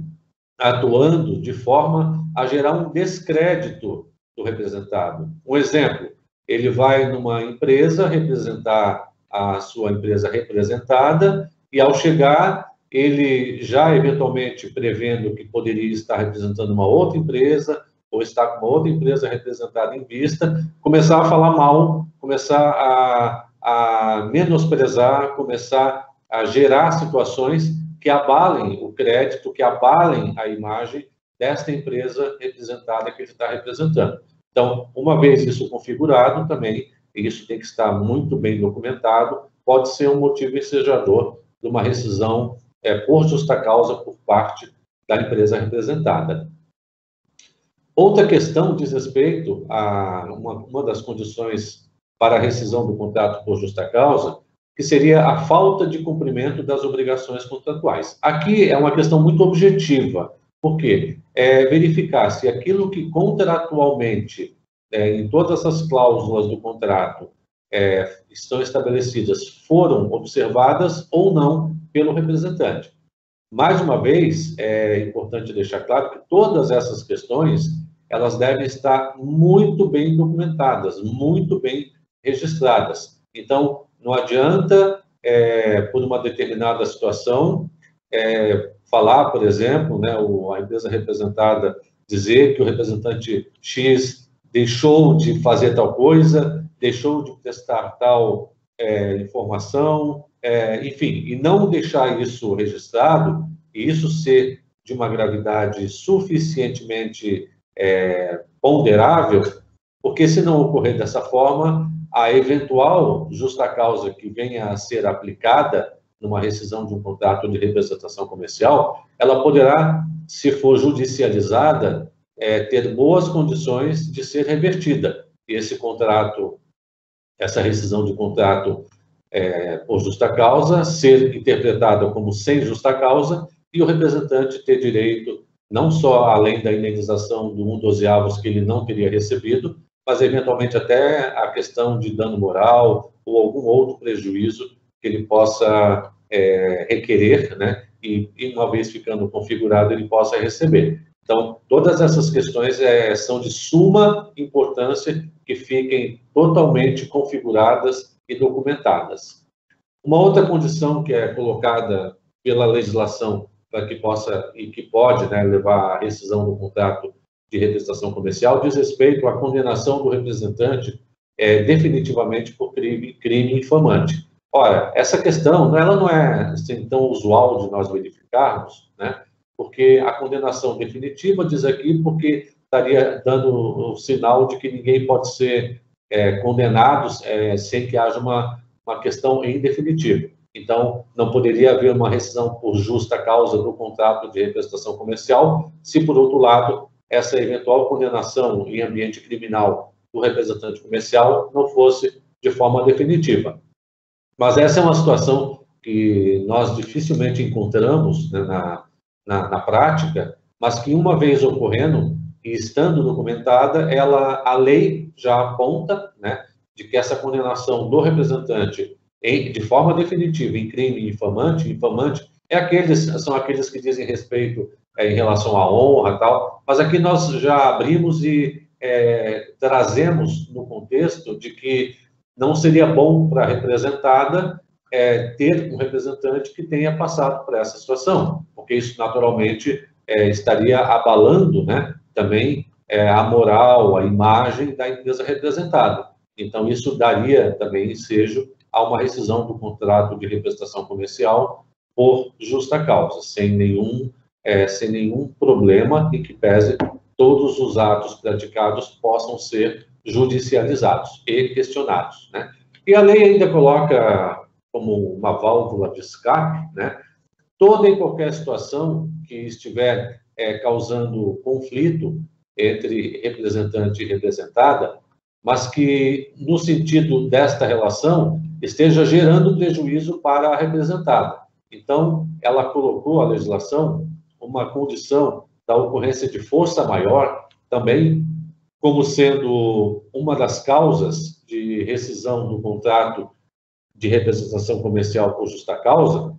A: atuando de forma a gerar um descrédito do representado. Um exemplo, ele vai numa empresa representar a sua empresa representada e, ao chegar, ele já eventualmente prevendo que poderia estar representando uma outra empresa ou estar com uma outra empresa representada em vista, começar a falar mal, começar a menosprezar, começar a gerar situações que abalem o crédito, que abalem a imagem desta empresa representada que ele está representando. Então, uma vez isso configurado, também, isso tem que estar muito bem documentado, pode ser um motivo ensejador de uma rescisão por justa causa por parte da empresa representada. Outra questão diz respeito a uma das condições para a rescisão do contrato por justa causa, que seria a falta de cumprimento das obrigações contratuais. Aqui é uma questão muito objetiva, porque verificar se aquilo que contratualmente, em todas as cláusulas do contrato, estão estabelecidas, foram observadas ou não pelo representante. Mais uma vez, é importante deixar claro que todas essas questões, elas devem estar muito bem documentadas, muito bem registradas. Então, não adianta, por uma determinada situação, falar, por exemplo, né, a empresa representada dizer que o representante X deixou de fazer tal coisa, deixou de prestar tal informação, enfim, e não deixar isso registrado, e isso ser de uma gravidade suficientemente ponderável, porque se não ocorrer dessa forma, a eventual justa causa que venha a ser aplicada numa rescisão de um contrato de representação comercial, ela poderá, se for judicializada, ter boas condições de ser revertida. E esse contrato, essa rescisão de contrato por justa causa, ser interpretada como sem justa causa e o representante ter direito, não só além da indenização do 1/12 que ele não teria recebido, mas eventualmente até a questão de dano moral ou algum outro prejuízo que ele possa requerer, né? E uma vez ficando configurado, ele possa receber. Então, todas essas questões são de suma importância que fiquem totalmente configuradas e documentadas. Uma outra condição que é colocada pela legislação para que possa e que pode, né, levar à rescisão do contrato de representação comercial diz respeito à condenação do representante definitivamente por crime infamante. Ora, essa questão, ela não é assim, tão usual de nós verificarmos, né? Porque a condenação definitiva diz aqui porque estaria dando o sinal de que ninguém pode ser condenado sem que haja uma questão em definitivo. Então, não poderia haver uma rescisão por justa causa do contrato de representação comercial, se, por outro lado, essa eventual condenação em ambiente criminal do representante comercial não fosse de forma definitiva. Mas essa é uma situação que nós dificilmente encontramos, né, na prática, mas que uma vez ocorrendo e estando documentada, a lei já aponta, né, de que essa condenação do representante de forma definitiva em crime infamante são aqueles que dizem respeito em relação à honra e tal, mas aqui nós já abrimos e trazemos no contexto de que não seria bom para a representada ter um representante que tenha passado por essa situação, porque isso naturalmente estaria abalando, né, também a moral, a imagem da empresa representada. Então, isso daria também ensejo a uma rescisão do contrato de representação comercial por justa causa, sem nenhum problema e que pese todos os atos praticados possam ser judicializados e questionados, né? E a lei ainda coloca como uma válvula de escape, né, toda e qualquer situação que estiver causando conflito entre representante e representada, mas que, no sentido desta relação, esteja gerando prejuízo para a representada. Então, ela colocou a legislação uma condição da ocorrência de força maior, também como sendo uma das causas de rescisão do contrato de representação comercial por justa causa,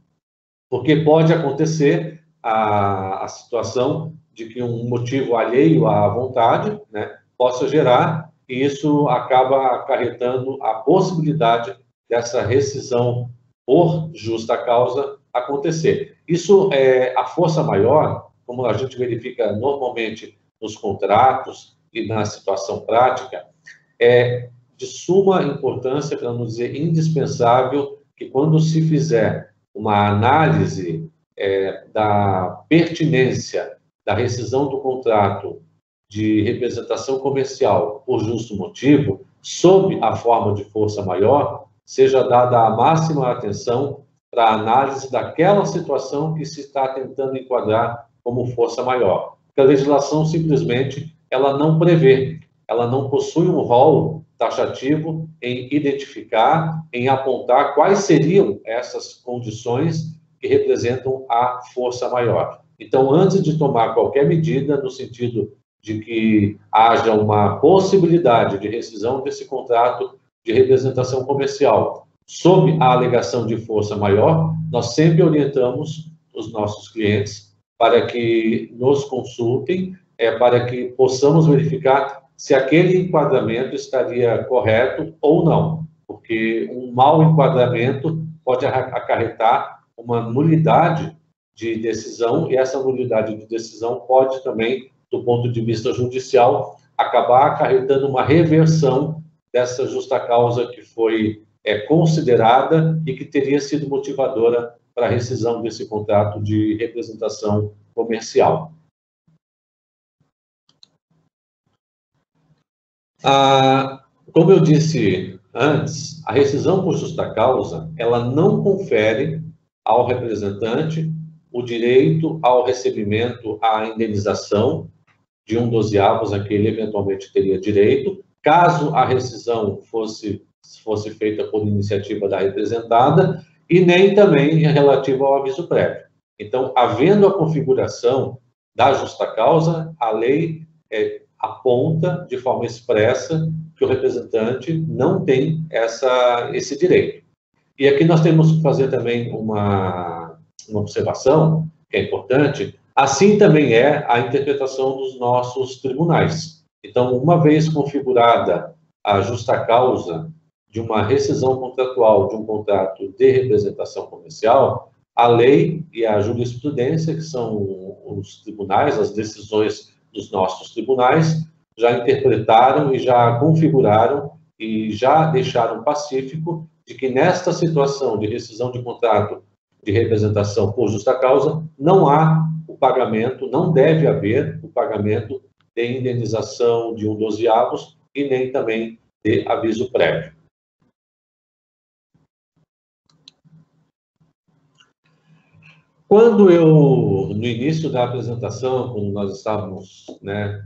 A: porque pode acontecer a situação de que um motivo alheio à vontade, né, possa gerar, e isso acaba acarretando a possibilidade dessa rescisão por justa causa acontecer. Isso é a força maior, como a gente verifica normalmente nos contratos e na situação prática, é de suma importância, para não dizer indispensável, que quando se fizer uma análise da pertinência da rescisão do contrato de representação comercial por justo motivo, sob a forma de força maior, seja dada a máxima atenção para a análise daquela situação que se está tentando enquadrar como força maior. Porque a legislação simplesmente ela não prevê, ela não possui um rol taxativo em identificar, em apontar quais seriam essas condições que representam a força maior. Então, antes de tomar qualquer medida no sentido de que haja uma possibilidade de rescisão desse contrato de representação comercial sob a alegação de força maior, nós sempre orientamos os nossos clientes para que nos consultem, para que possamos verificar se aquele enquadramento estaria correto ou não, porque um mau enquadramento pode acarretar uma nulidade de decisão, e essa nulidade de decisão pode também, do ponto de vista judicial, acabar acarretando uma reversão dessa justa causa que foi considerada e que teria sido motivadora para a rescisão desse contrato de representação comercial. Como eu disse antes, a rescisão por justa causa, ela não confere ao representante o direito ao recebimento, à indenização de 1/12 a que ele eventualmente teria direito, caso a rescisão fosse feita por iniciativa da representada, e nem também relativa ao aviso prévio. Então, havendo a configuração da justa causa, a lei aponta de forma expressa que o representante não tem esse direito. E aqui nós temos que fazer também uma observação, que é importante, assim também é a interpretação dos nossos tribunais. Então, uma vez configurada a justa causa de uma rescisão contratual de um contrato de representação comercial, a lei e a jurisprudência, que são os tribunais, as decisões dos nossos tribunais, já interpretaram e já configuraram e já deixaram pacífico de que nesta situação de rescisão de contrato de representação por justa causa, não há o pagamento, não deve haver o pagamento de indenização de 1/12 e nem também de aviso prévio. Quando no início da apresentação, quando nós estávamos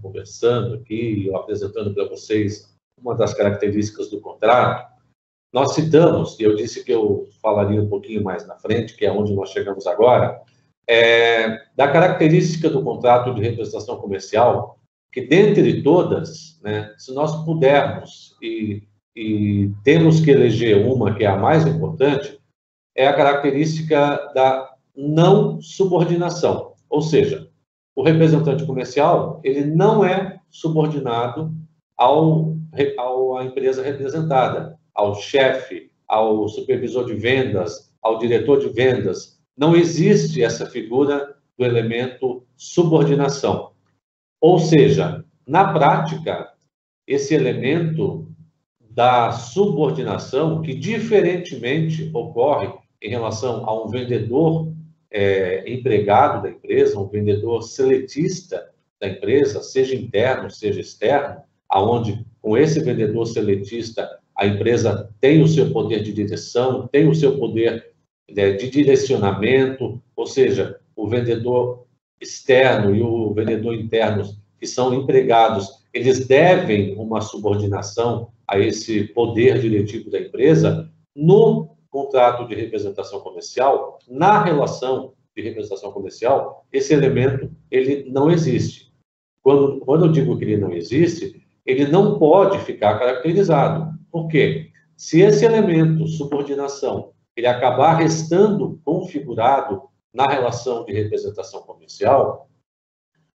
A: conversando aqui, eu apresentando para vocês uma das características do contrato, nós citamos, e eu disse que eu falaria um pouquinho mais na frente, que é onde nós chegamos agora, da característica do contrato de representação comercial, que dentre todas, se nós pudermos e temos que eleger uma que é a mais importante, é a característica da não subordinação, ou seja, o representante comercial ele não é subordinado à empresa representada, ao chefe, ao supervisor de vendas, ao diretor de vendas. Não existe essa figura do elemento subordinação. Ou seja, na prática, esse elemento da subordinação, que diferentemente ocorre em relação a um vendedor empregado da empresa, um vendedor seletista da empresa, seja interno, seja externo, aonde com esse vendedor seletista a empresa tem o seu poder de direção, tem o seu poder de direcionamento, ou seja, o vendedor externo e o vendedor interno, que são empregados, eles devem uma subordinação a esse poder diretivo da empresa. No contrato de representação comercial, na relação de representação comercial, esse elemento ele não existe. Quando eu digo que ele não existe, ele não pode ficar caracterizado. Por quê? Se esse elemento, subordinação, ele acabar restando configurado na relação de representação comercial,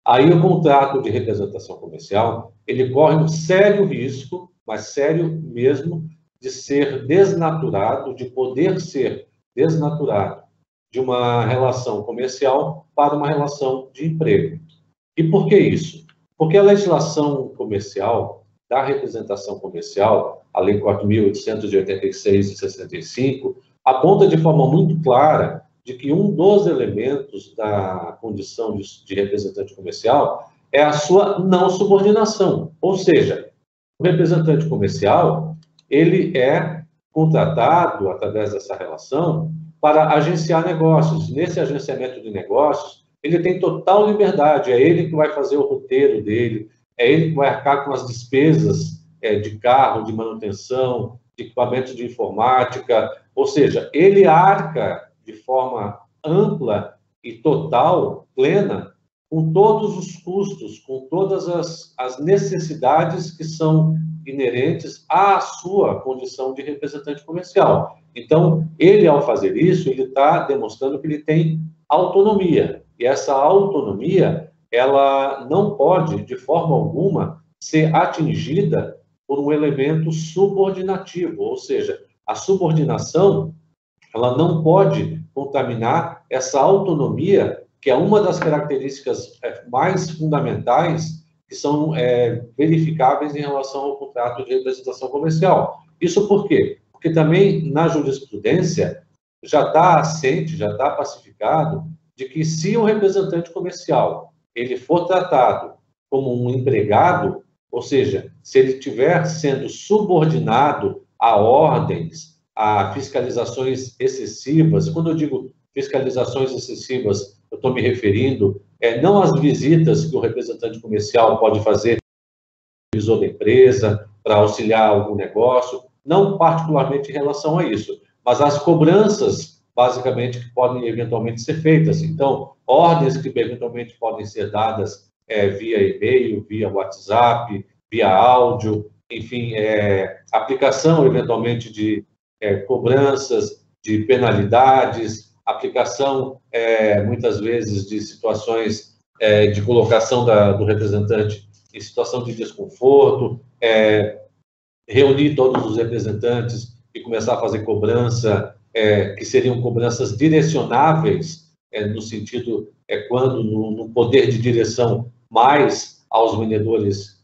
A: aí o contrato de representação comercial, ele corre um sério risco, mas sério mesmo, de ser desnaturado, de poder ser desnaturado de uma relação comercial para uma relação de emprego. E por que isso? Porque a legislação comercial, da representação comercial, a Lei 4.886 de 65, aponta de forma muito clara de que um dos elementos da condição de representante comercial é a sua não subordinação. Ou seja, o representante comercial, ele é contratado, através dessa relação, para agenciar negócios. Nesse agenciamento de negócios, ele tem total liberdade, é ele que vai fazer o roteiro dele, é ele que vai arcar com as despesas de carro, de manutenção, de equipamentos de informática, ou seja, ele arca de forma ampla e total, plena, com todos os custos, com todas as necessidades que são inerentes à sua condição de representante comercial. Então, ele, ao fazer isso, ele está demonstrando que ele tem autonomia. E essa autonomia, ela não pode, de forma alguma, ser atingida por um elemento subordinativo, ou seja, a subordinação, ela não pode contaminar essa autonomia, que é uma das características mais fundamentais que são verificáveis em relação ao contrato de representação comercial. Isso por quê? Porque também na jurisprudência já está assente, já está pacificado de que se o representante comercial ele for tratado como um empregado, ou seja, se ele estiver sendo subordinado a ordens, a fiscalizações excessivas, quando eu digo fiscalizações excessivas, eu estou me referindo não às visitas que o representante comercial pode fazer no revisor da empresa para auxiliar algum negócio, não particularmente em relação a isso, mas às cobranças, basicamente, que podem eventualmente ser feitas. Então, ordens que eventualmente podem ser dadas via e-mail, via WhatsApp, via áudio, enfim, aplicação, eventualmente, de cobranças, de penalidades, aplicação, muitas vezes, de situações de colocação do representante em situação de desconforto, reunir todos os representantes e começar a fazer cobrança, que seriam cobranças direcionáveis, no sentido, quando no poder de direção mais aos vendedores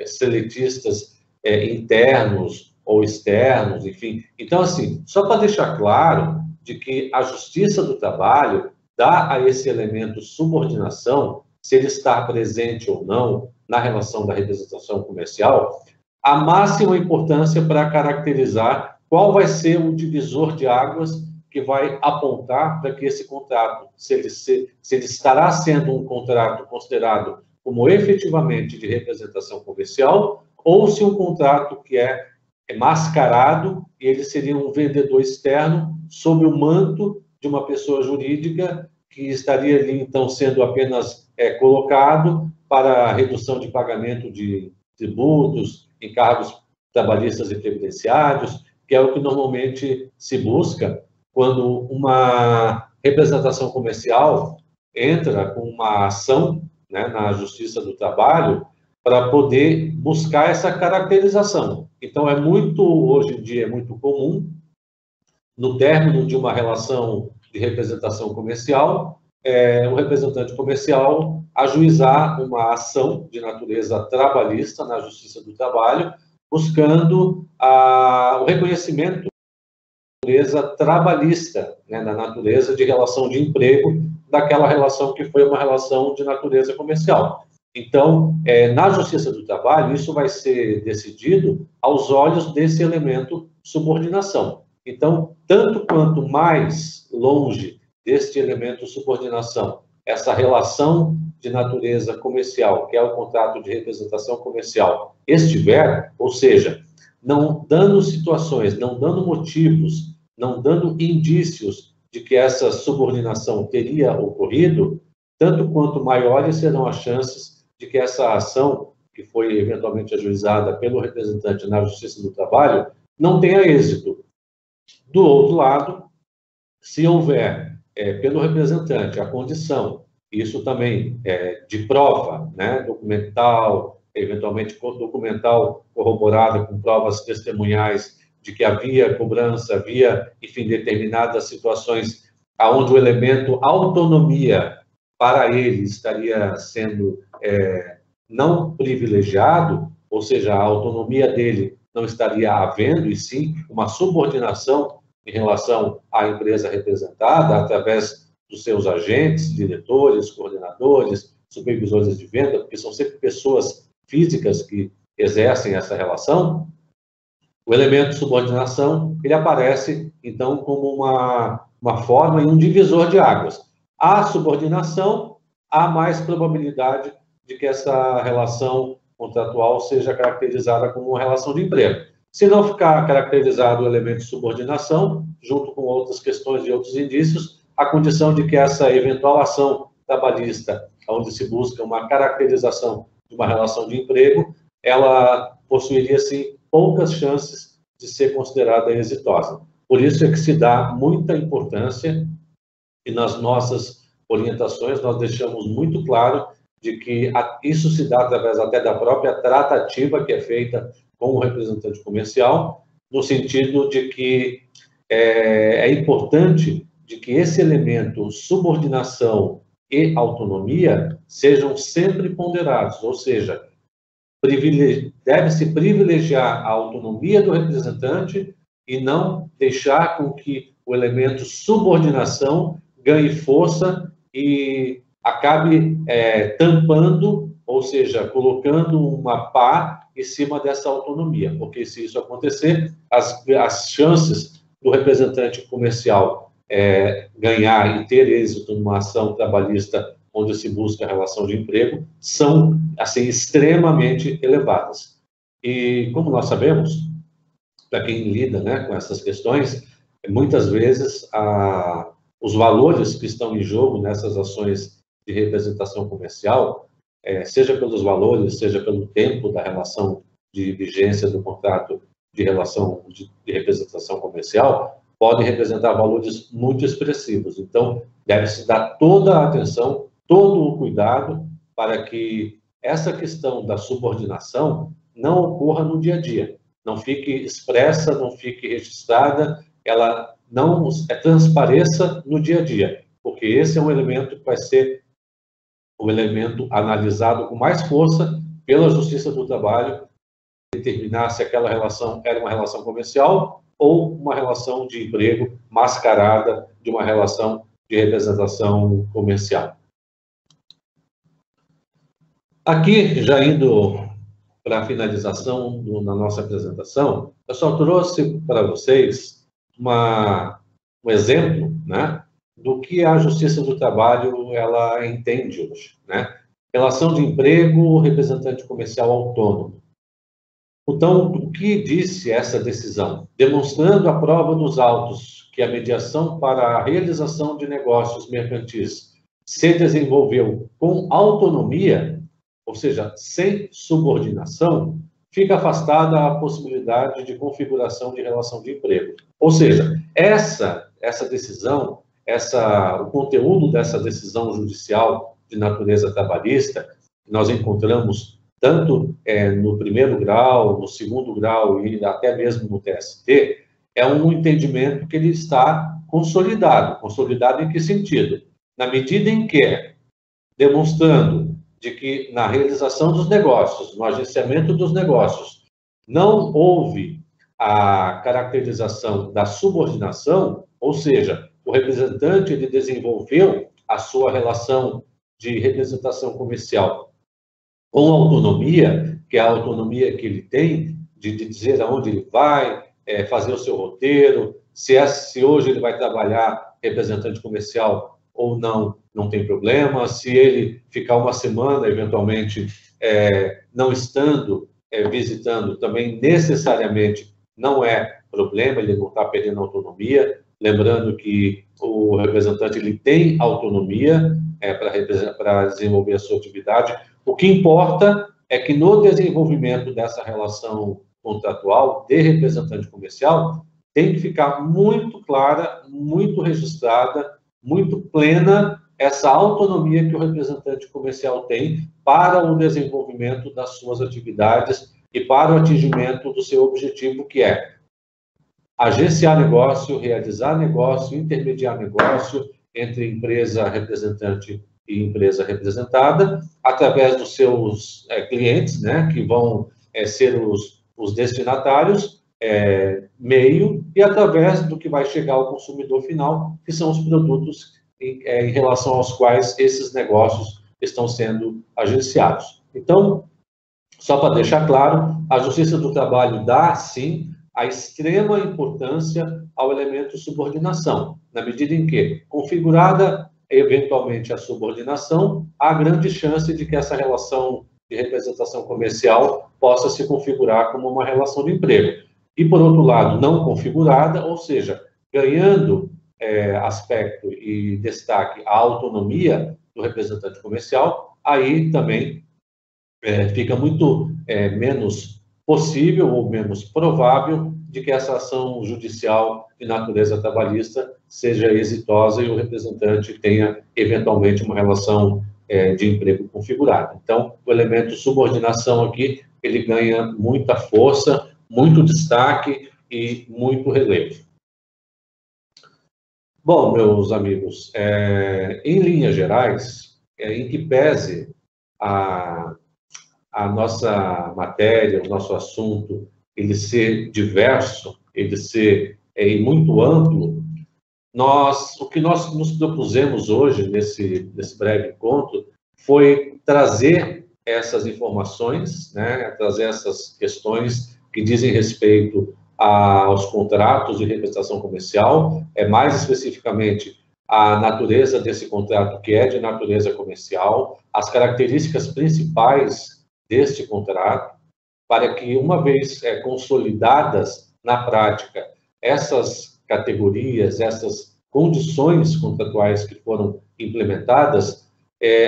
A: seletistas internos ou externos, enfim. Então, assim, só para deixar claro de que a Justiça do Trabalho dá a esse elemento subordinação, se ele está presente ou não na relação da representação comercial, a máxima importância para caracterizar qual vai ser o divisor de águas que vai apontar para que esse contrato, se ele estará sendo um contrato considerado como efetivamente de representação comercial, ou se um contrato que é mascarado, e ele seria um vendedor externo sob o manto de uma pessoa jurídica que estaria ali, então, sendo apenas colocado para redução de pagamento de tributos, encargos trabalhistas e previdenciários, que é o que normalmente se busca quando uma representação comercial entra com uma ação, né, na Justiça do Trabalho para poder buscar essa caracterização. Então, hoje em dia, é muito comum, no término de uma relação de representação comercial, o representante comercial ajuizar uma ação de natureza trabalhista na Justiça do Trabalho, buscando o reconhecimento da natureza trabalhista, né, da natureza de relação de emprego, daquela relação que foi uma relação de natureza comercial. Então, na Justiça do Trabalho, isso vai ser decidido aos olhos desse elemento subordinação. Então, tanto quanto mais longe deste elemento subordinação, essa relação de natureza comercial, que é o contrato de representação comercial, estiver, ou seja, não dando situações, não dando motivos, não dando indícios de que essa subordinação teria ocorrido, tanto quanto maiores serão as chances de que essa ação, que foi eventualmente ajuizada pelo representante na Justiça do Trabalho, não tenha êxito. Do outro lado, se houver pelo representante a condição, isso também de prova, né, documental, eventualmente documental corroborada com provas testemunhais de que havia cobrança, havia, enfim, determinadas situações onde o elemento autonomia para ele estaria sendo não privilegiado, ou seja, a autonomia dele não estaria havendo, e sim uma subordinação em relação à empresa representada, através dos seus agentes, diretores, coordenadores, supervisores de venda, porque são sempre pessoas físicas que exercem essa relação. O elemento subordinação, ele aparece, então, como uma forma e um divisor de águas. Há subordinação, há mais probabilidade de que essa relação contratual seja caracterizada como uma relação de emprego. Se não ficar caracterizado o elemento de subordinação, junto com outras questões e outros indícios, a condição de que essa eventual ação trabalhista, onde se busca uma caracterização de uma relação de emprego, ela possuiria, sim, poucas chances de ser considerada exitosa. Por isso é que se dá muita importância, e nas nossas orientações nós deixamos muito claro de que isso se dá através até da própria tratativa que é feita com o representante comercial, no sentido de que é importante de que esse elemento subordinação e autonomia sejam sempre ponderados, ou seja, deve-se privilegiar a autonomia do representante e não deixar com que o elemento subordinação ganhe força e acabe tampando, ou seja, colocando uma pá em cima dessa autonomia, porque se isso acontecer, as chances do representante comercial ganhar e ter êxito numa ação trabalhista onde se busca a relação de emprego são, assim, extremamente elevadas. E, como nós sabemos, para quem lida, né, com essas questões, muitas vezes os valores que estão em jogo nessas ações de representação comercial, seja pelos valores, seja pelo tempo da relação de vigência do contrato de relação de representação comercial, podem representar valores muito expressivos. Então, deve-se dar toda a atenção, todo o cuidado para que essa questão da subordinação não ocorra no dia a dia, não fique expressa, não fique registrada, ela não transpareça no dia a dia, porque esse é um elemento que vai ser um elemento analisado com mais força pela Justiça do Trabalho, determinar se aquela relação era uma relação comercial ou uma relação de emprego mascarada de uma relação de representação comercial. Aqui, já indo para a finalização da nossa apresentação, eu só trouxe para vocês um exemplo, né, do que a Justiça do Trabalho ela entende hoje, né? Relação de emprego, representante comercial autônomo. Então, o que disse essa decisão? Demonstrando a prova dos autos que a mediação para a realização de negócios mercantis se desenvolveu com autonomia, ou seja, sem subordinação, fica afastada a possibilidade de configuração de relação de emprego. Ou seja, essa decisão, o conteúdo dessa decisão judicial de natureza trabalhista, que nós encontramos tanto no primeiro grau, no segundo grau e até mesmo no TST, é um entendimento que ele está consolidado. Consolidado em que sentido? Na medida em que, demonstrando de que na realização dos negócios, no agenciamento dos negócios, não houve a caracterização da subordinação, ou seja, o representante ele desenvolveu a sua relação de representação comercial com autonomia, que é a autonomia que ele tem de dizer aonde ele vai, fazer o seu roteiro, se hoje ele vai trabalhar representante comercial ou não, não tem problema. Se ele ficar uma semana, eventualmente, não estando visitando, também necessariamente não é problema, ele não está perdendo autonomia. Lembrando que o representante ele tem autonomia para desenvolver a sua atividade. O que importa é que no desenvolvimento dessa relação contratual de representante comercial tem que ficar muito clara, muito registrada muito plena essa autonomia que o representante comercial tem para o desenvolvimento das suas atividades e para o atingimento do seu objetivo, que é agenciar negócio, realizar negócio, intermediar negócio entre empresa representante e empresa representada, através dos seus clientes, né, que vão ser os destinatários, meio, e através do que vai chegar ao consumidor final, que são os produtos em relação aos quais esses negócios estão sendo agenciados. Então, só para deixar claro, a Justiça do Trabalho dá, sim, a extrema importância ao elemento subordinação, na medida em que, configurada eventualmente a subordinação, há grande chance de que essa relação de representação comercial possa se configurar como uma relação de emprego. E, por outro lado, não configurada, ou seja, ganhando aspecto e destaque a autonomia do representante comercial, aí também fica muito menos possível ou menos provável de que essa ação judicial de natureza trabalhista seja exitosa e o representante tenha, eventualmente, uma relação de emprego configurada. Então, o elemento subordinação aqui, ele ganha muita força, muito destaque e muito relevo. Bom, meus amigos, em linhas gerais, em que pese a nossa matéria, o nosso assunto, ele ser diverso, ele ser muito amplo, o que nós nos propusemos hoje, nesse breve encontro, foi trazer essas informações, né, trazer essas questões que dizem respeito aos contratos de representação comercial, mais especificamente a natureza desse contrato, que é de natureza comercial, as características principais deste contrato, para que, uma vez consolidadas na prática essas categorias, essas condições contratuais que foram implementadas,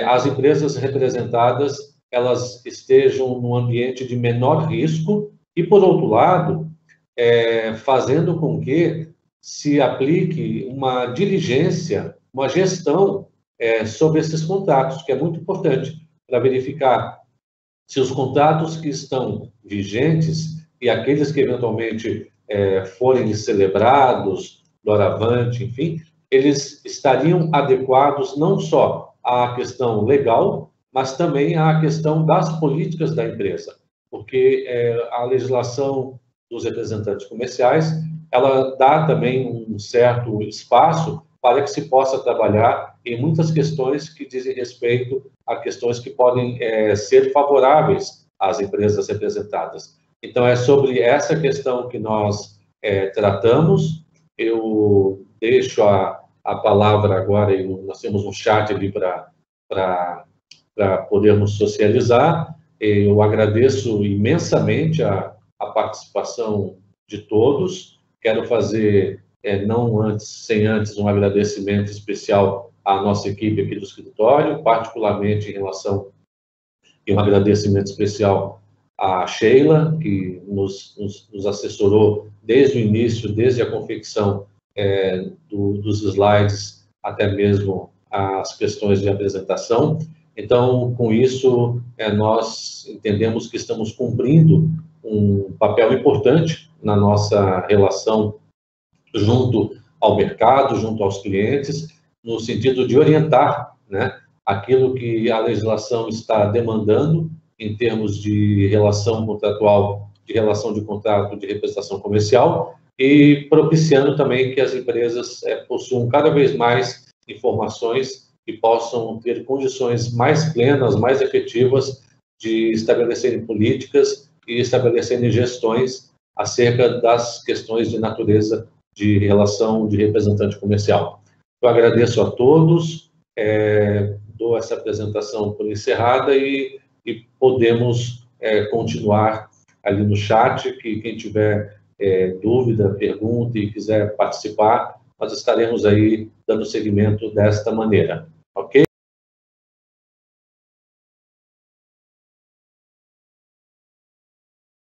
A: as empresas representadas elas estejam num ambiente de menor risco e, por outro lado, fazendo com que se aplique uma diligência, uma gestão sobre esses contratos, que é muito importante para verificar se os contratos que estão vigentes e aqueles que eventualmente forem celebrados, doravante, enfim, eles estariam adequados não só à questão legal, mas também à questão das políticas da empresa, porque a legislação dos representantes comerciais, ela dá também um certo espaço para que se possa trabalhar em muitas questões que dizem respeito a questões que podem ser favoráveis às empresas representadas. Então, é sobre essa questão que nós tratamos. Eu deixo a palavra agora, e nós temos um chat ali para podermos socializar. Eu agradeço imensamente a participação de todos. Quero fazer, sem antes, um agradecimento especial à nossa equipe aqui do escritório, particularmente e um agradecimento especial à Sheila, que nos assessorou desde o início, desde a confecção dos slides até mesmo as questões de apresentação. Então, com isso, nós entendemos que estamos cumprindo um papel importante na nossa relação junto ao mercado, junto aos clientes, no sentido de orientar, né, aquilo que a legislação está demandando em termos de relação contratual, de relação de contrato de representação comercial, e propiciando também que as empresas possuam cada vez mais informações e possam ter condições mais plenas, mais efetivas de estabelecerem políticas e estabelecerem gestões acerca das questões de natureza de relação de representante comercial. Eu agradeço a todos, dou essa apresentação por encerrada e podemos continuar ali no chat, que quem tiver dúvida, pergunta e quiser participar, nós estaremos aí dando seguimento desta maneira, ok?